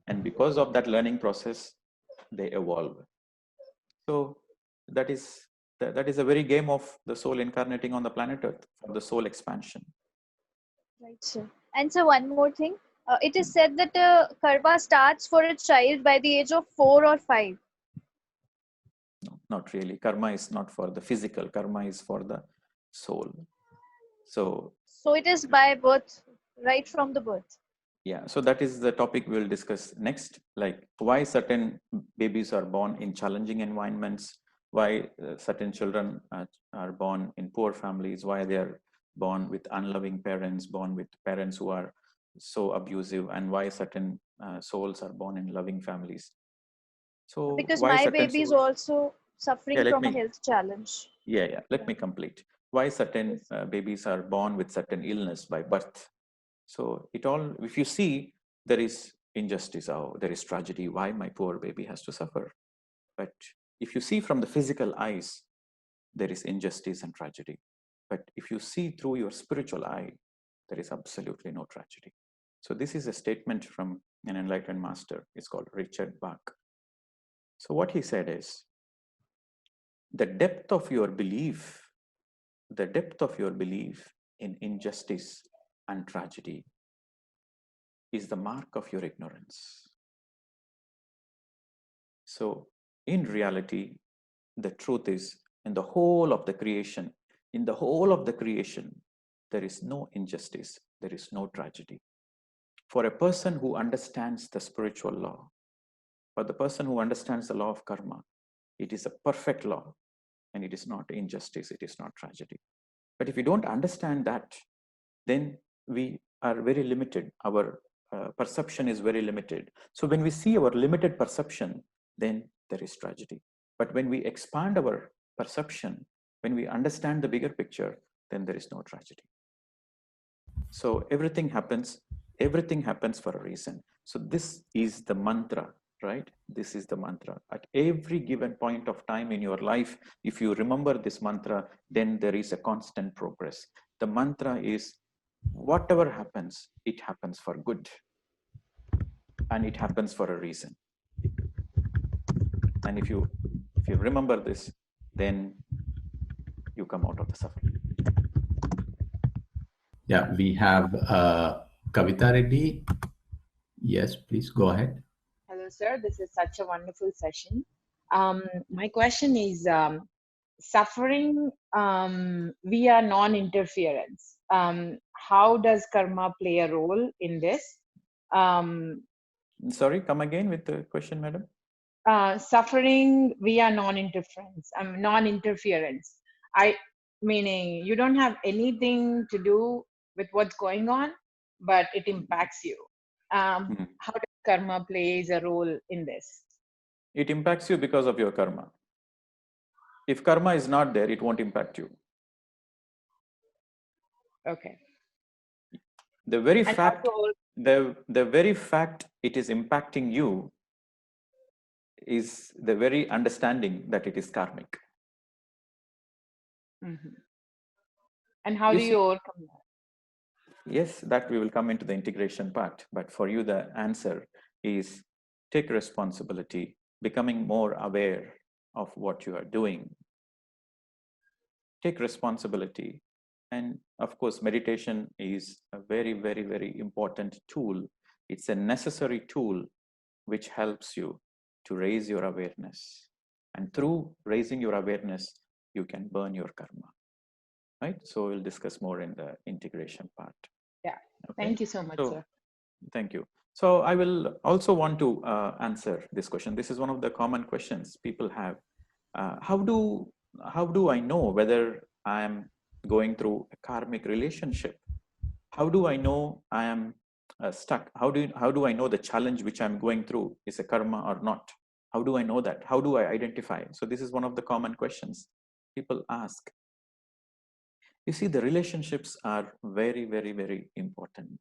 And because of that learning process, they evolve. So that is a very game of the soul incarnating on the planet Earth for the soul expansion. Right, sir. And so one more thing. It is said that karma starts for a child by the age of 4 or 5. No, not really. Karma is not for the physical. Karma is for the soul. So it is by birth, right from the birth. Yeah, so that is the topic we'll discuss next, like why certain babies are born in challenging environments, why certain children are born in poor families, why they are born with unloving parents, born with parents who are so abusive, and why certain souls are born in loving families. So because why my certain baby is souls, also suffering from a health challenge. Let me complete. Why certain babies are born with certain illness by birth. So if you see, there is injustice, there is tragedy, why my poor baby has to suffer. But if you see from the physical eyes, there is injustice and tragedy. But if you see through your spiritual eye, there is absolutely no tragedy. So this is a statement from an enlightened master. It's called Richard Bach. So what he said is, the depth of your belief, in injustice and tragedy is the mark of your ignorance. So in reality, the truth is, in the whole of the creation, there is no injustice, there is no tragedy. For a person who understands the spiritual law, for the person who understands the law of karma, it is a perfect law, and it is not injustice, it is not tragedy. But if we don't understand that, then we are very limited. Our perception is very limited. So when we see our limited perception, then there is tragedy. But when we expand our perception, when we understand the bigger picture, then there is no tragedy. So everything happens for a reason. So this is the mantra, right? This is the mantra. At every given point of time in your life, if you remember this mantra, then there is a constant progress. The mantra is, whatever happens, it happens for good. And it happens for a reason. And if you remember this, then you come out of the suffering. Yeah, we have Kavita Reddy. Yes, please go ahead. Hello, sir. This is such a wonderful session. My question is suffering via non-interference. How does karma play a role in this? Sorry, come again with the question, madam. Suffering via non-interference. Meaning you don't have anything to do with what's going on, but it impacts you. How does karma plays a role in this? It impacts you because of your karma. If karma is not there, it won't impact you. Okay. The very fact it is impacting you is the very understanding that it is karmic. Mm-hmm. And how do you overcome that? Yes, that we will come into the integration part. But for you, the answer is take responsibility, becoming more aware of what you are doing. Take responsibility. And of course, meditation is a very, very, very important tool. It's a necessary tool which helps you to raise your awareness. And through raising your awareness, you can burn your karma. Right? So we'll discuss more in the integration part. Yeah. Okay? Thank you so much, sir. Thank you. So I will also want to answer this question. This is one of the common questions people have. How do I know whether I am going through a karmic relationship? How do I know I am stuck? How do I know the challenge which I'm going through is a karma or not? How do I know that? How do I identify? So this is one of the common questions people ask. You see, the relationships are very, very, very important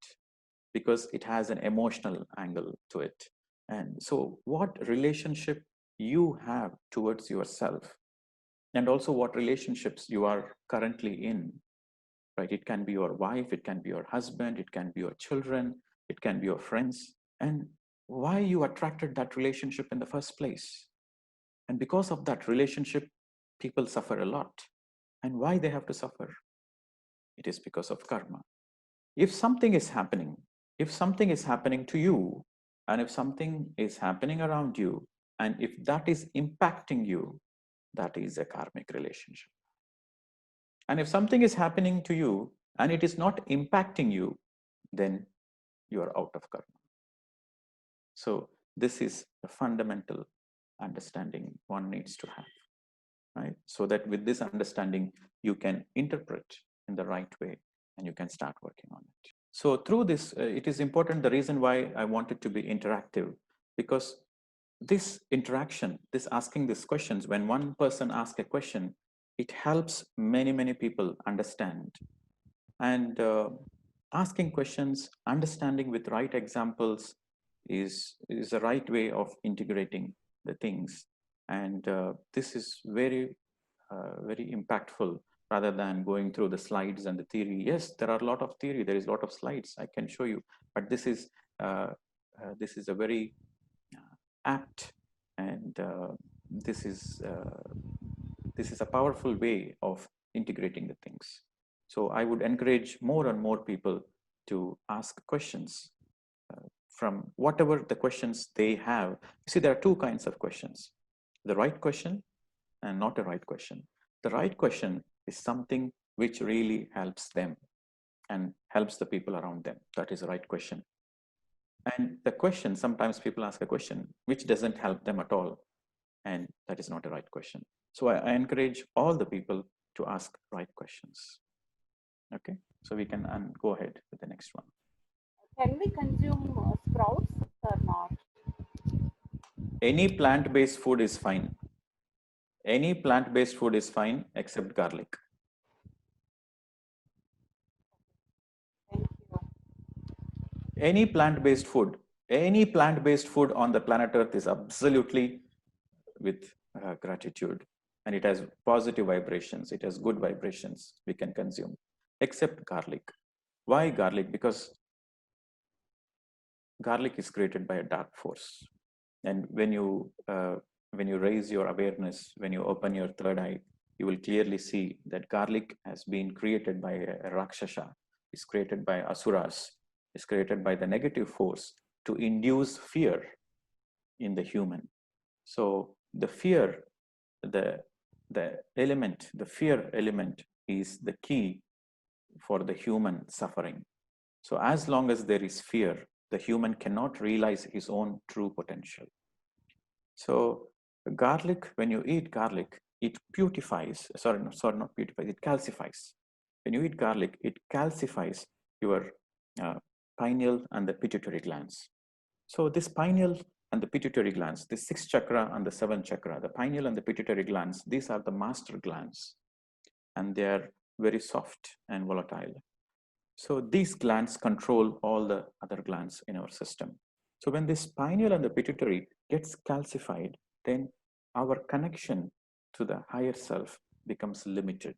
because it has an emotional angle to it. And so what relationship you have towards yourself, and also what relationships you are currently in, right? It can be your wife, it can be your husband, it can be your children, it can be your friends, and why you attracted that relationship in the first place. And because of that relationship, people suffer a lot. And why they have to suffer? It is because of karma. If something is happening to you, and if something is happening around you, and if that is impacting you, that is a karmic relationship. And if something is happening to you and it is not impacting you, then you are out of karma. So this is a fundamental understanding one needs to have, right? So that with this understanding, you can interpret in the right way and you can start working on it. So through this, it is important, the reason why I want it to be interactive, because this interaction, this asking these questions, when one person asks a question, it helps many, many people understand. And asking questions, understanding with right examples is the right way of integrating the things. And this is very, very impactful rather than going through the slides and the theory. Yes, there are a lot of theory, there is a lot of slides I can show you, but this is a very apt, and this is this is a powerful way of integrating the things. So I would encourage more and more people to ask questions from whatever the questions they have. You see, there are two kinds of questions: the right question and not a right question. The right question is something which really helps them and helps the people around them. That is the right question. And the question, sometimes people ask a question which doesn't help them at all, and that is not a right question. So I encourage all the people to ask right questions. Okay, so we can go ahead with the next one. Can we consume sprouts or not? Any plant-based food is fine. Any plant-based food is fine except garlic. Thank you. Any plant-based food on the planet Earth is absolutely with gratitude, and it has positive vibrations, it has good vibrations we can consume, except garlic. Why garlic? Because garlic is created by a dark force, and when you raise your awareness, when you open your third eye, you will clearly see that garlic has been created by a Rakshasa, is created by Asuras, is created by the negative force to induce fear in the human. So the fear, the fear element is the key for the human suffering. So as long as there is fear, the human cannot realize his own true potential. So garlic, when you eat garlic, it purifies, not purifies, it calcifies. When you eat garlic, it calcifies your pineal and the pituitary glands. So this pineal and the pituitary glands, the 6th chakra and the 7th chakra, the pineal and the pituitary glands, these are the master glands, and they are very soft and volatile. So these glands control all the other glands in our system. So when this pineal and the pituitary gets calcified, then our connection to the higher self becomes limited.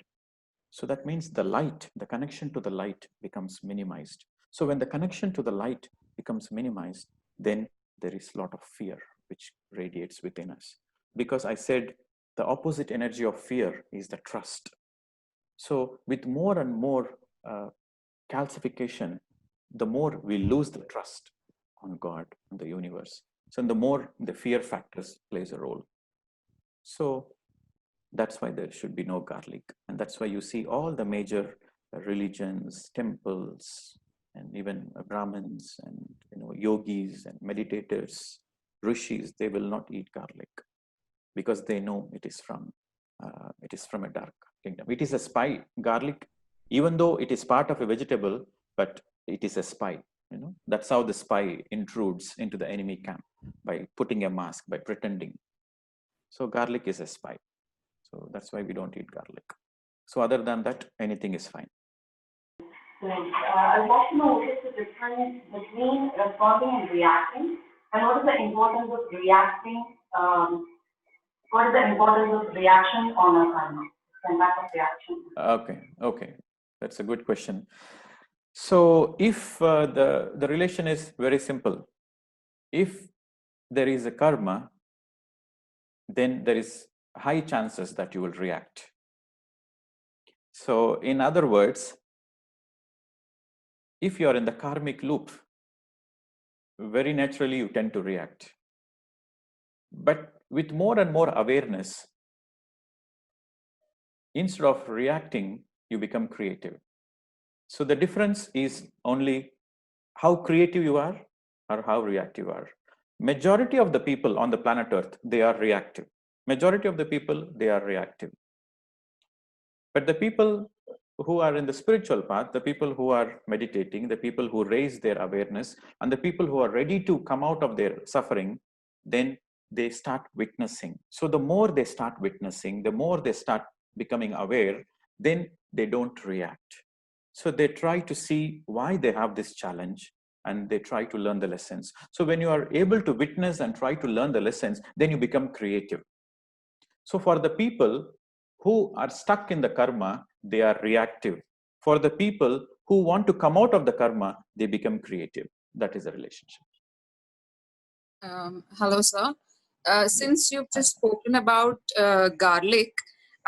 So that means the light, the connection to the light becomes minimized. So when the connection to the light becomes minimized, then there is a lot of fear which radiates within us. Because I said the opposite energy of fear is the trust. So with more and more calcification, the more we lose the trust on God and the universe. So the more the fear factors plays a role. So that's why there should be no garlic. And that's why you see all the major religions, temples, and even Brahmins and yogis and meditators, rishis, they will not eat garlic because they know it is from a dark kingdom. It is a spy. Garlic, even though it is part of a vegetable, but it is a spy. That's how the spy intrudes into the enemy camp, by putting a mask, by pretending. So garlic is a spy. So that's why we don't eat garlic. So other than that, anything is fine. I'd like to know what is the difference between responding and reacting, and what is the importance of reacting? What is the importance of reaction on a karma? Impact of reaction. Okay, that's a good question. So if the relation is very simple, if there is a karma, then there is high chances that you will react. So in other words, if you are in the karmic loop, very naturally you tend to react. But with more and more awareness, instead of reacting, you become creative. So the difference is only how creative you are or how reactive you are. Majority of the people on the planet Earth, they are reactive. Majority of the people, they are reactive. But the people who are in the spiritual path, the people who are meditating, the people who raise their awareness, and the people who are ready to come out of their suffering, then they start witnessing. So the more they start witnessing, the more they start becoming aware, then they don't react. So they try to see why they have this challenge, and they try to learn the lessons. So when you are able to witness and try to learn the lessons, then you become creative. So for the people who are stuck in the karma, they are reactive. For the people who want to come out of the karma, they become creative. That is the relationship. Hello, sir. Since you've just spoken about garlic,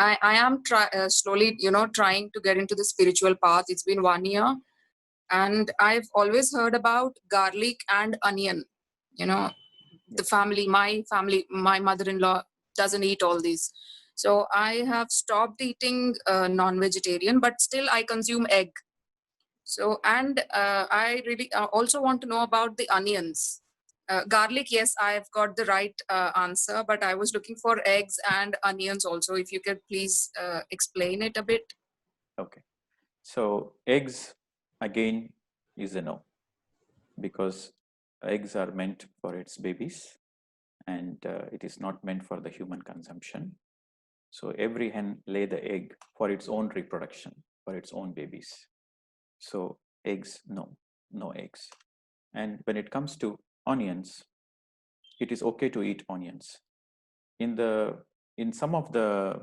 I am slowly, trying to get into the spiritual path. It's been 1 year, and I've always heard about garlic and onion. The family, my mother-in-law doesn't eat all these. So I have stopped eating non-vegetarian, but still I consume egg. So, and I really also want to know about the onions. Garlic, yes, I've got the right answer, but I was looking for eggs and onions also. If you could please explain it a bit. Okay. So eggs, again, is a no, because eggs are meant for its babies, and it is not meant for the human consumption. So every hen lay the egg for its own reproduction, for its own babies. So eggs, no eggs. And when it comes to onions, it is okay to eat onions. In some of the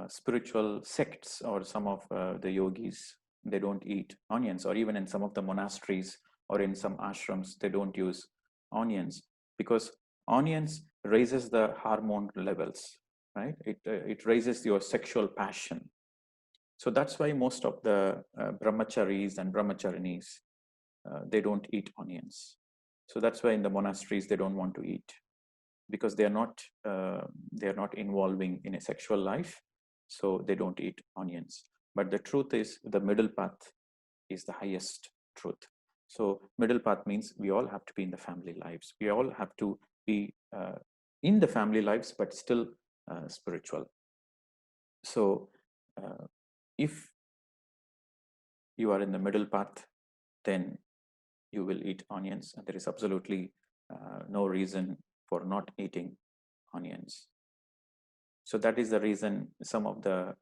spiritual sects or some of the yogis, they don't eat onions, or even in some of the monasteries or in some ashrams, they don't use onions, because onions raises the hormone levels, right? It raises your sexual passion. So that's why most of the brahmacharis and brahmacharinis, they don't eat onions. So that's why in the monasteries they don't want to eat, because they are not involving in a sexual life, so they don't eat onions. But the truth is, the middle path is the highest truth. So middle path means we all have to be in the family lives. We all have to be in the family lives, but still spiritual. So if you are in the middle path, then you will eat onions, and there is absolutely no reason for not eating onions. So that is the reason some of the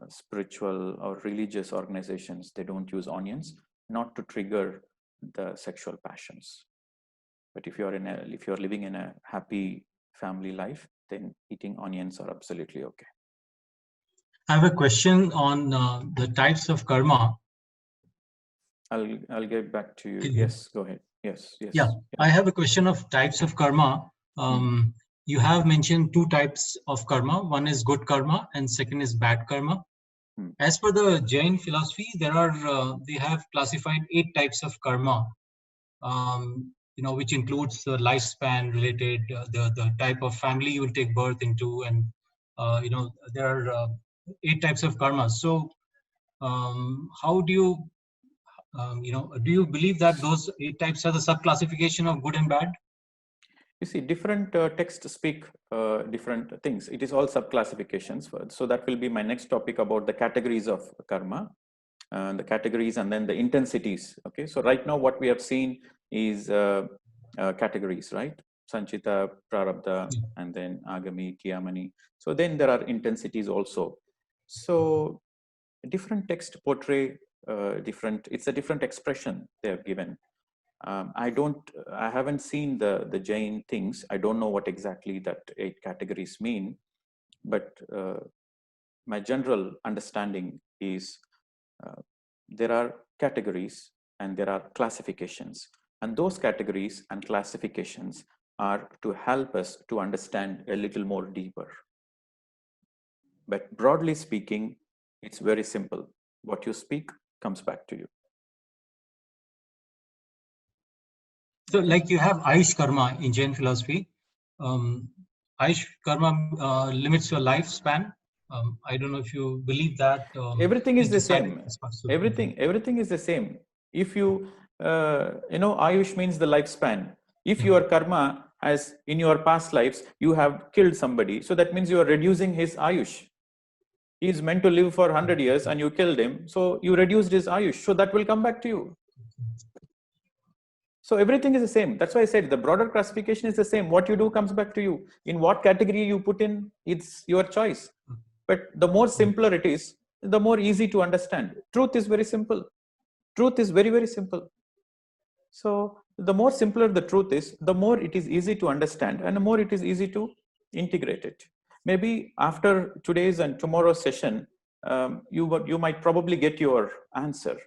spiritual or religious organizations, they don't use onions, not to trigger the sexual passions. But if you're living in a happy family life, then eating onions are absolutely okay. I have a question on the types of karma. I'll get back to you. Yes, go ahead. Yes. Yeah, I have a question of types of karma. You have mentioned 2 types of karma. One is good karma and second is bad karma. As per the Jain philosophy, they have classified 8 types of karma, which includes the lifespan related, the type of family you will take birth into, and there are 8 types of karma. So how do you do you believe that those 8 types are the sub-classification of good and bad? You see, different texts speak different things. It is all sub-classifications. So that will be my next topic about the categories of karma, the categories and then the intensities. Okay, so right now what we have seen is categories, right? Sanchita, Prarabdha, and then Agami, Kiyamani. So then there are intensities also. So different texts portray it's a different expression they have given. I haven't seen the Jain things. I don't know what exactly that 8 categories mean, but my general understanding is there are categories and there are classifications, and those categories and classifications are to help us to understand a little more deeper. But broadly speaking, it's very simple. What you speak comes back to you. So like you have Aish karma in Jain philosophy. Aish karma limits your lifespan. I don't know if you believe that. Everything is the same. Everything is the same. If you, Ayush means the lifespan. If your karma has, in your past lives, you have killed somebody, so that means you are reducing his Ayush. He is meant to live for 100 years and you killed him, so you reduced his Ayush, so that will come back to you. So everything is the same. That's why I said the broader classification is the same. What you do comes back to you. In what category you put in, it's your choice. But the more simpler it is, the more easy to understand. Truth is very simple. Truth is very, very simple. So the more simpler the truth is, the more it is easy to understand and the more it is easy to integrate it. Maybe after today's and tomorrow's session, you might probably get your answer,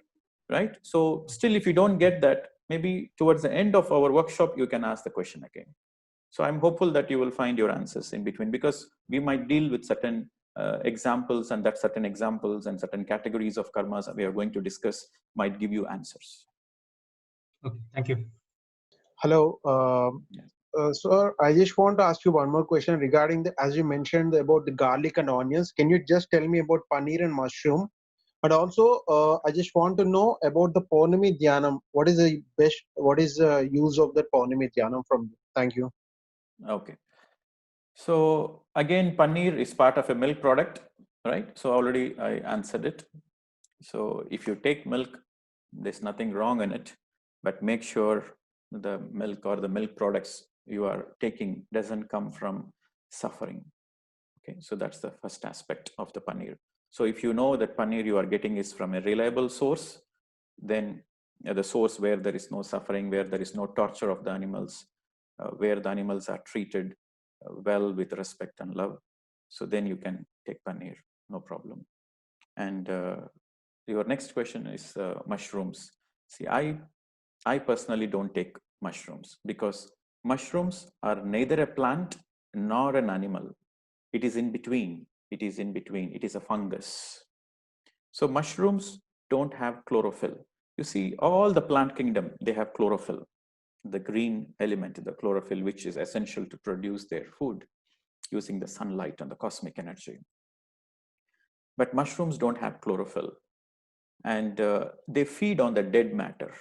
right? So still, if you don't get that, maybe towards the end of our workshop, you can ask the question again. So I'm hopeful that you will find your answers in between, because we might deal with certain examples, and that certain examples and certain categories of karmas we are going to discuss might give you answers. Okay, thank you. Hello. Sir, I just want to ask you one more question regarding as you mentioned about the garlic and onions. Can you just tell me about paneer and mushroom? But also, I just want to know about the Paurnami Dhyanam. What is the use of the Paurnami Dhyanam from? Thank you. Okay. So again, paneer is part of a milk product, right? So already I answered it. So if you take milk, there's nothing wrong in it, but make sure the milk or the milk products you are taking doesn't come from suffering. Okay, so that's the first aspect of the paneer. So if you know that paneer you are getting is from a reliable source, then the source where there is no suffering, where there is no torture of the animals, where the animals are treated well with respect and love, so then you can take paneer, no problem. And your next question is mushrooms. See, I personally don't take mushrooms because mushrooms are neither a plant nor an animal. It is in between. It is in between. It is a fungus. So mushrooms don't have chlorophyll. You see, all the plant kingdom, they have chlorophyll, the green element, the chlorophyll, which is essential to produce their food using the sunlight and the cosmic energy. But mushrooms don't have chlorophyll, and they feed on the dead matter.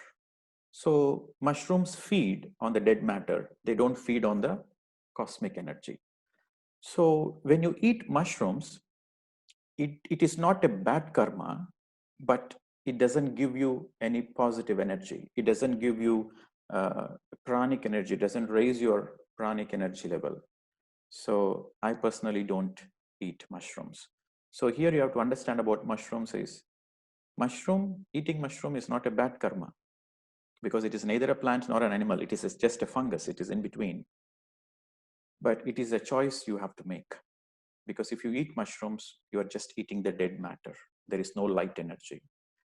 So mushrooms feed on the dead matter. They don't feed on the cosmic energy. So when you eat mushrooms, it is not a bad karma, but it doesn't give you any positive energy. It doesn't give you pranic energy. It doesn't raise your pranic energy level. So I personally don't eat mushrooms. So here you have to understand about mushrooms is, eating mushroom is not a bad karma because it is neither a plant nor an animal. It is just a fungus. It is in between. But it is a choice you have to make, because if you eat mushrooms, you are just eating the dead matter. There is no light energy.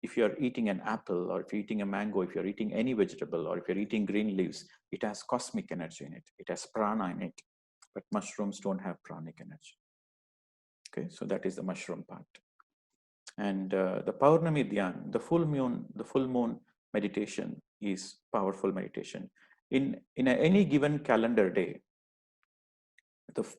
If you are eating an apple, or if you're eating a mango, if you're eating any vegetable, or if you're eating green leaves, it has cosmic energy in it. It has prana in it. But mushrooms don't have pranic energy. Okay, so that is the mushroom part. And the Paurnami Dhyan, the full moon meditation is powerful meditation. In any given calendar day,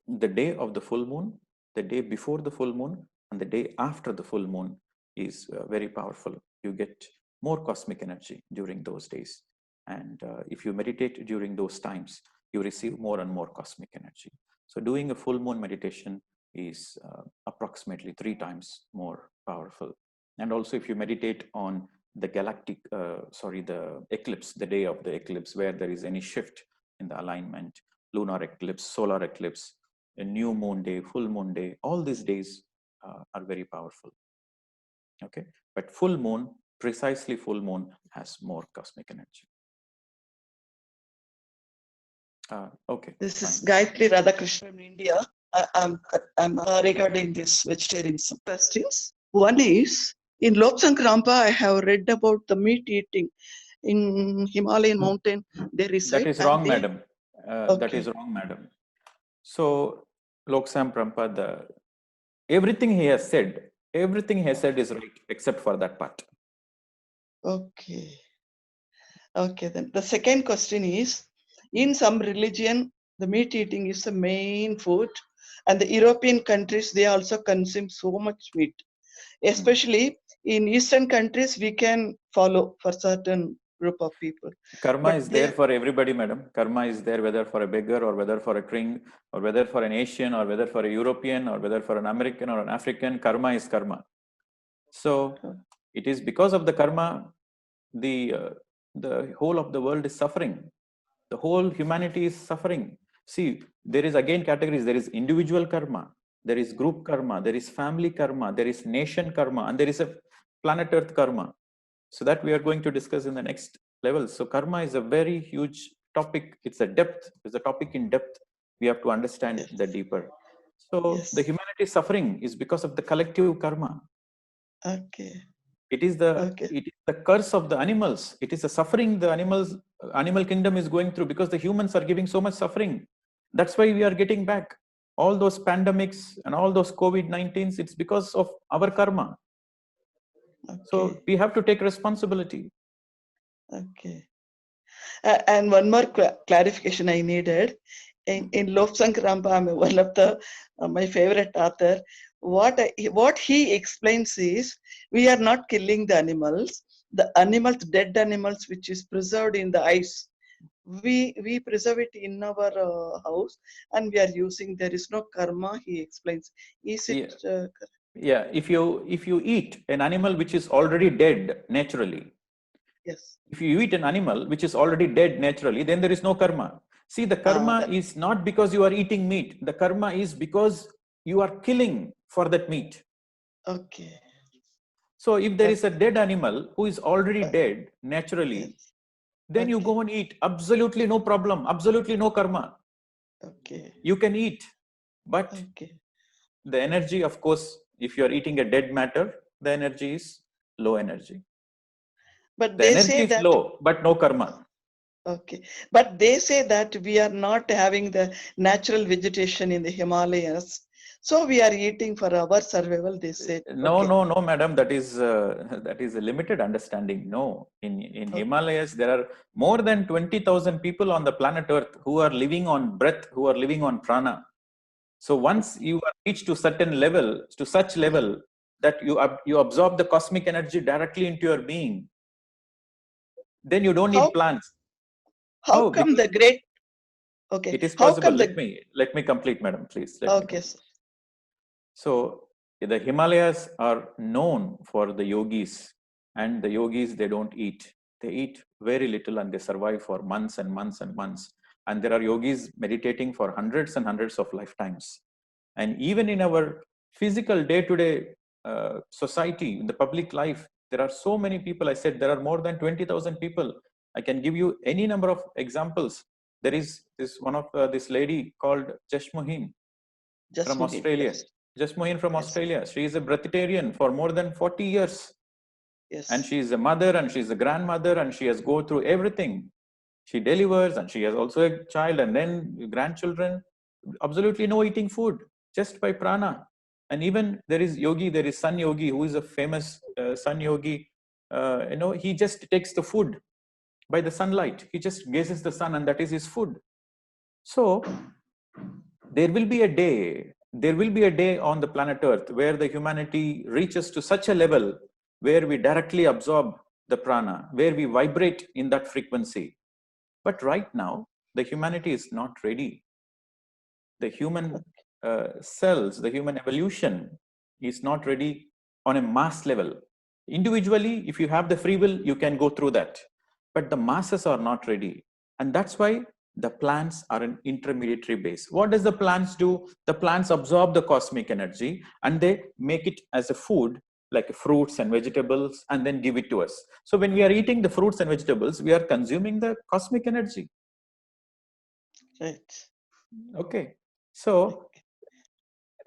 the day of the full moon, the day before the full moon, and the day after the full moon is very powerful. You get more cosmic energy during those days. And if you meditate during those times, you receive more and more cosmic energy. So doing a full moon meditation is approximately 3 times more powerful. And also if you meditate on the the eclipse, the day of the eclipse, where there is any shift in the alignment, lunar eclipse, solar eclipse, a new moon day, full moon day, all these days are very powerful. Okay, but full moon, precisely full moon, has more cosmic energy. Okay. This is Gayatri Radhakrishnan from India. I'm regarding this vegetarianism questions. One is, in Lok Sankrampa, I have read about the meat eating in Himalayan mountain. They reside. That is wrong, madam. That is wrong, madam. So Lok Sankrampa, everything he has said is right except for that part. Okay. Okay, then the second question is, in some religion, the meat eating is the main food, and the European countries, they also consume so much meat. Especially in Eastern countries, we can follow for certain group of people. Karma is there for everybody, madam. Karma is there whether for a beggar or whether for a king or whether for an Asian or whether for a European or whether for an American or an African. Karma is karma. So it is because of the karma, the whole of the world is suffering. The whole humanity is suffering. See, there is again categories. There is individual karma, there is group karma, there is family karma, there is nation karma, and there is a planet Earth karma. So that we are going to discuss in the next level. So karma is a very huge topic. It's a depth. It's a topic in depth. We have to understand the deeper. So the humanity suffering is because of the collective karma. Okay. It is the curse of the animals. It is the suffering the animal kingdom is going through because the humans are giving so much suffering. That's why we are getting back. all those pandemics and all those COVID-19s, it's because of our karma. Okay. So we have to take responsibility. Okay. And one more clarification I needed. In Lobsang Rampa, one of the my favorite author, what he explains is we are not killing the animals. The animals, dead animals, which is preserved in the ice, we preserve it in our house, and we are using. There is no karma. He explains. Is it? Yeah. If you eat an animal which is already dead naturally. Yes. If you eat an animal which is already dead naturally, then there is no karma. See, the karma is not because you are eating meat. The karma is because you are killing for that meat. Okay. So if there is a dead animal who is already dead naturally, then you go and eat. Absolutely no problem. Absolutely no karma. Okay. You can eat. But the energy, of course, if you are eating a dead matter, the energy is low energy. But The they energy say is that low, but no karma. Okay, but they say that we are not having the natural vegetation in the Himalayas, so we are eating for our survival. They said. No, no, madam. That is a limited understanding. No, in Himalayas there are more than 20,000 people on the planet Earth who are living on breath, who are living on prana. So once you are reached to certain level, to such level that you absorb the cosmic energy directly into your being, then you don't need plants. How come the great? Okay. It is How possible. come Let me complete, madam, please. Okay, sir. So the Himalayas are known for the yogis, and the yogis, they don't eat. They eat very little and they survive for months and months and months. And there are yogis meditating for hundreds and hundreds of lifetimes. And even in our physical day-to-day society, in the public life, there are so many people. I said there are more than 20,000 people. I can give you any number of examples. There is this lady called Jashmohin from Australia. Jashmohin from Australia. She is a breatharian for more than 40 years. Yes. And she is a mother and she is a grandmother and she has gone through everything. She delivers and she has also a child and then grandchildren. Absolutely no eating food, just by prana. And even there is yogi, there is Sun Yogi, who is a famous Sun Yogi. He just takes the food by the sunlight. He just gazes the sun and that is his food. So there will be a day on the planet Earth where the humanity reaches to such a level where we directly absorb the prana, where we vibrate in that frequency. But right now, the humanity is not ready. The human cells, the human evolution is not ready on a mass level. Individually, if you have the free will, you can go through that. But the masses are not ready. And that's why the plants are an intermediary base. What does the plants do? The plants absorb the cosmic energy and they make it as a food, like fruits and vegetables, and then give it to us. So when we are eating the fruits and vegetables, we are consuming the cosmic energy. Right. Okay. So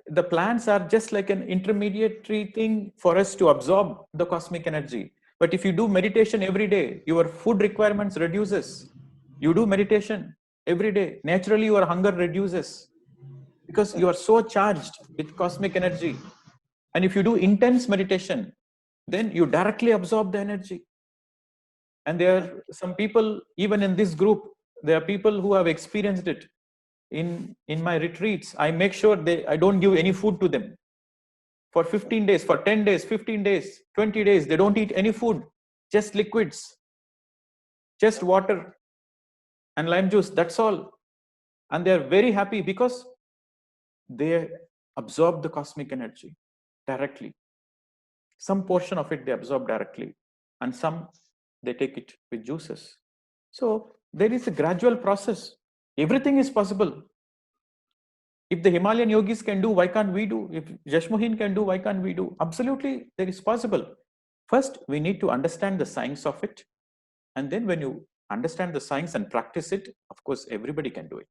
the plants are just like an intermediary thing for us to absorb the cosmic energy. But if you do meditation every day, your food requirements reduces. You do meditation every day, naturally your hunger reduces because you are so charged with cosmic energy. And if you do intense meditation, then you directly absorb the energy. And there are some people, even in this group, there are people who have experienced it. In my retreats, I make sure I don't give any food to them. For 15 days, for 10 days, 15 days, 20 days, they don't eat any food, just liquids, just water and lime juice, that's all. And they are very happy because they absorb the cosmic energy directly. Some portion of it they absorb directly, and some they take it with juices. So there is a gradual process. Everything is possible. If the Himalayan yogis can do, why can't we do? If Jashmohin can do, why can't we do? Absolutely, there is possible. First, we need to understand the science of it. And then when you understand the science and practice it, of course, everybody can do it.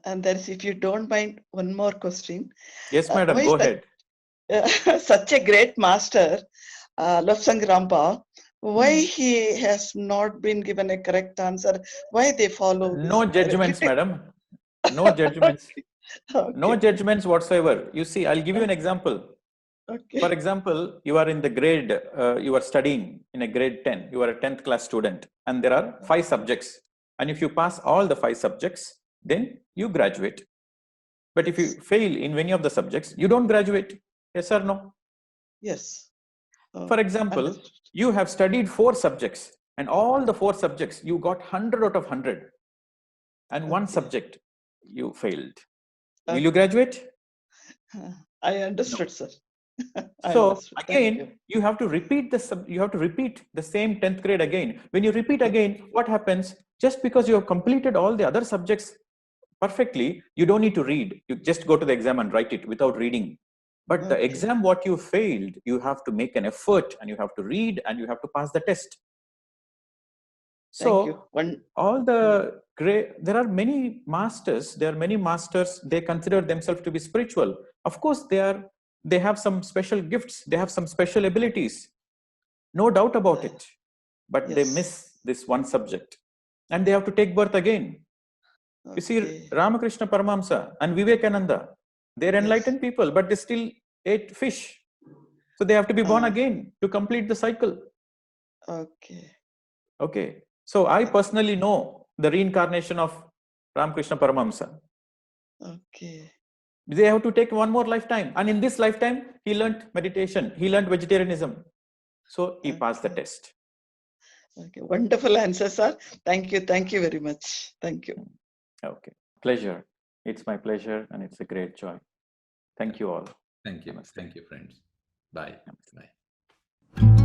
And there's, if you don't mind, one more question. Yes, madam, go ahead. Such a great master, Lobsang Rampa, why he has not been given a correct answer? Why they follow this? No judgments, madam. No judgments. Okay. No judgments whatsoever. You see, I'll give you an example. Okay. For example, you are in the grade, you are studying in a grade 10. You are a 10th class student, and there are 5 subjects. And if you pass all the 5 subjects, then you graduate. But if you fail in any of the subjects, you don't graduate. Yes or no? Yes. For example, you have studied 4 subjects, and all the 4 subjects you got 100 out of 100, and one subject you failed. Will you graduate? I understood, sir. I So understood. Thank again, you have to repeat the same 10th grade again. When you repeat again, what happens? Just because you have completed all the other subjects perfectly, you don't need to read. You just go to the exam and write it without reading. But the exam, what you failed, you have to make an effort, and you have to read, and you have to pass the test. So all the great, there are many masters. They consider themselves to be spiritual. Of course, they have some special gifts. They have some special abilities. No doubt about it. But they miss this one subject, and they have to take birth again. You see, Ramakrishna Paramahamsa and Vivekananda, they're enlightened people, but they still ate fish. So they have to be born again to complete the cycle. Okay. So I personally know the reincarnation of Ramakrishna Paramahamsa. Okay. They have to take one more lifetime. And in this lifetime, he learned meditation. He learned vegetarianism. So he passed the test. Okay. Wonderful answer, sir. Thank you. Thank you very much. Thank you. Okay. Pleasure. It's my pleasure, and it's a great joy. Thank you all. Thank you. Namaste. Thank you, friends. Bye. Namaste. Bye.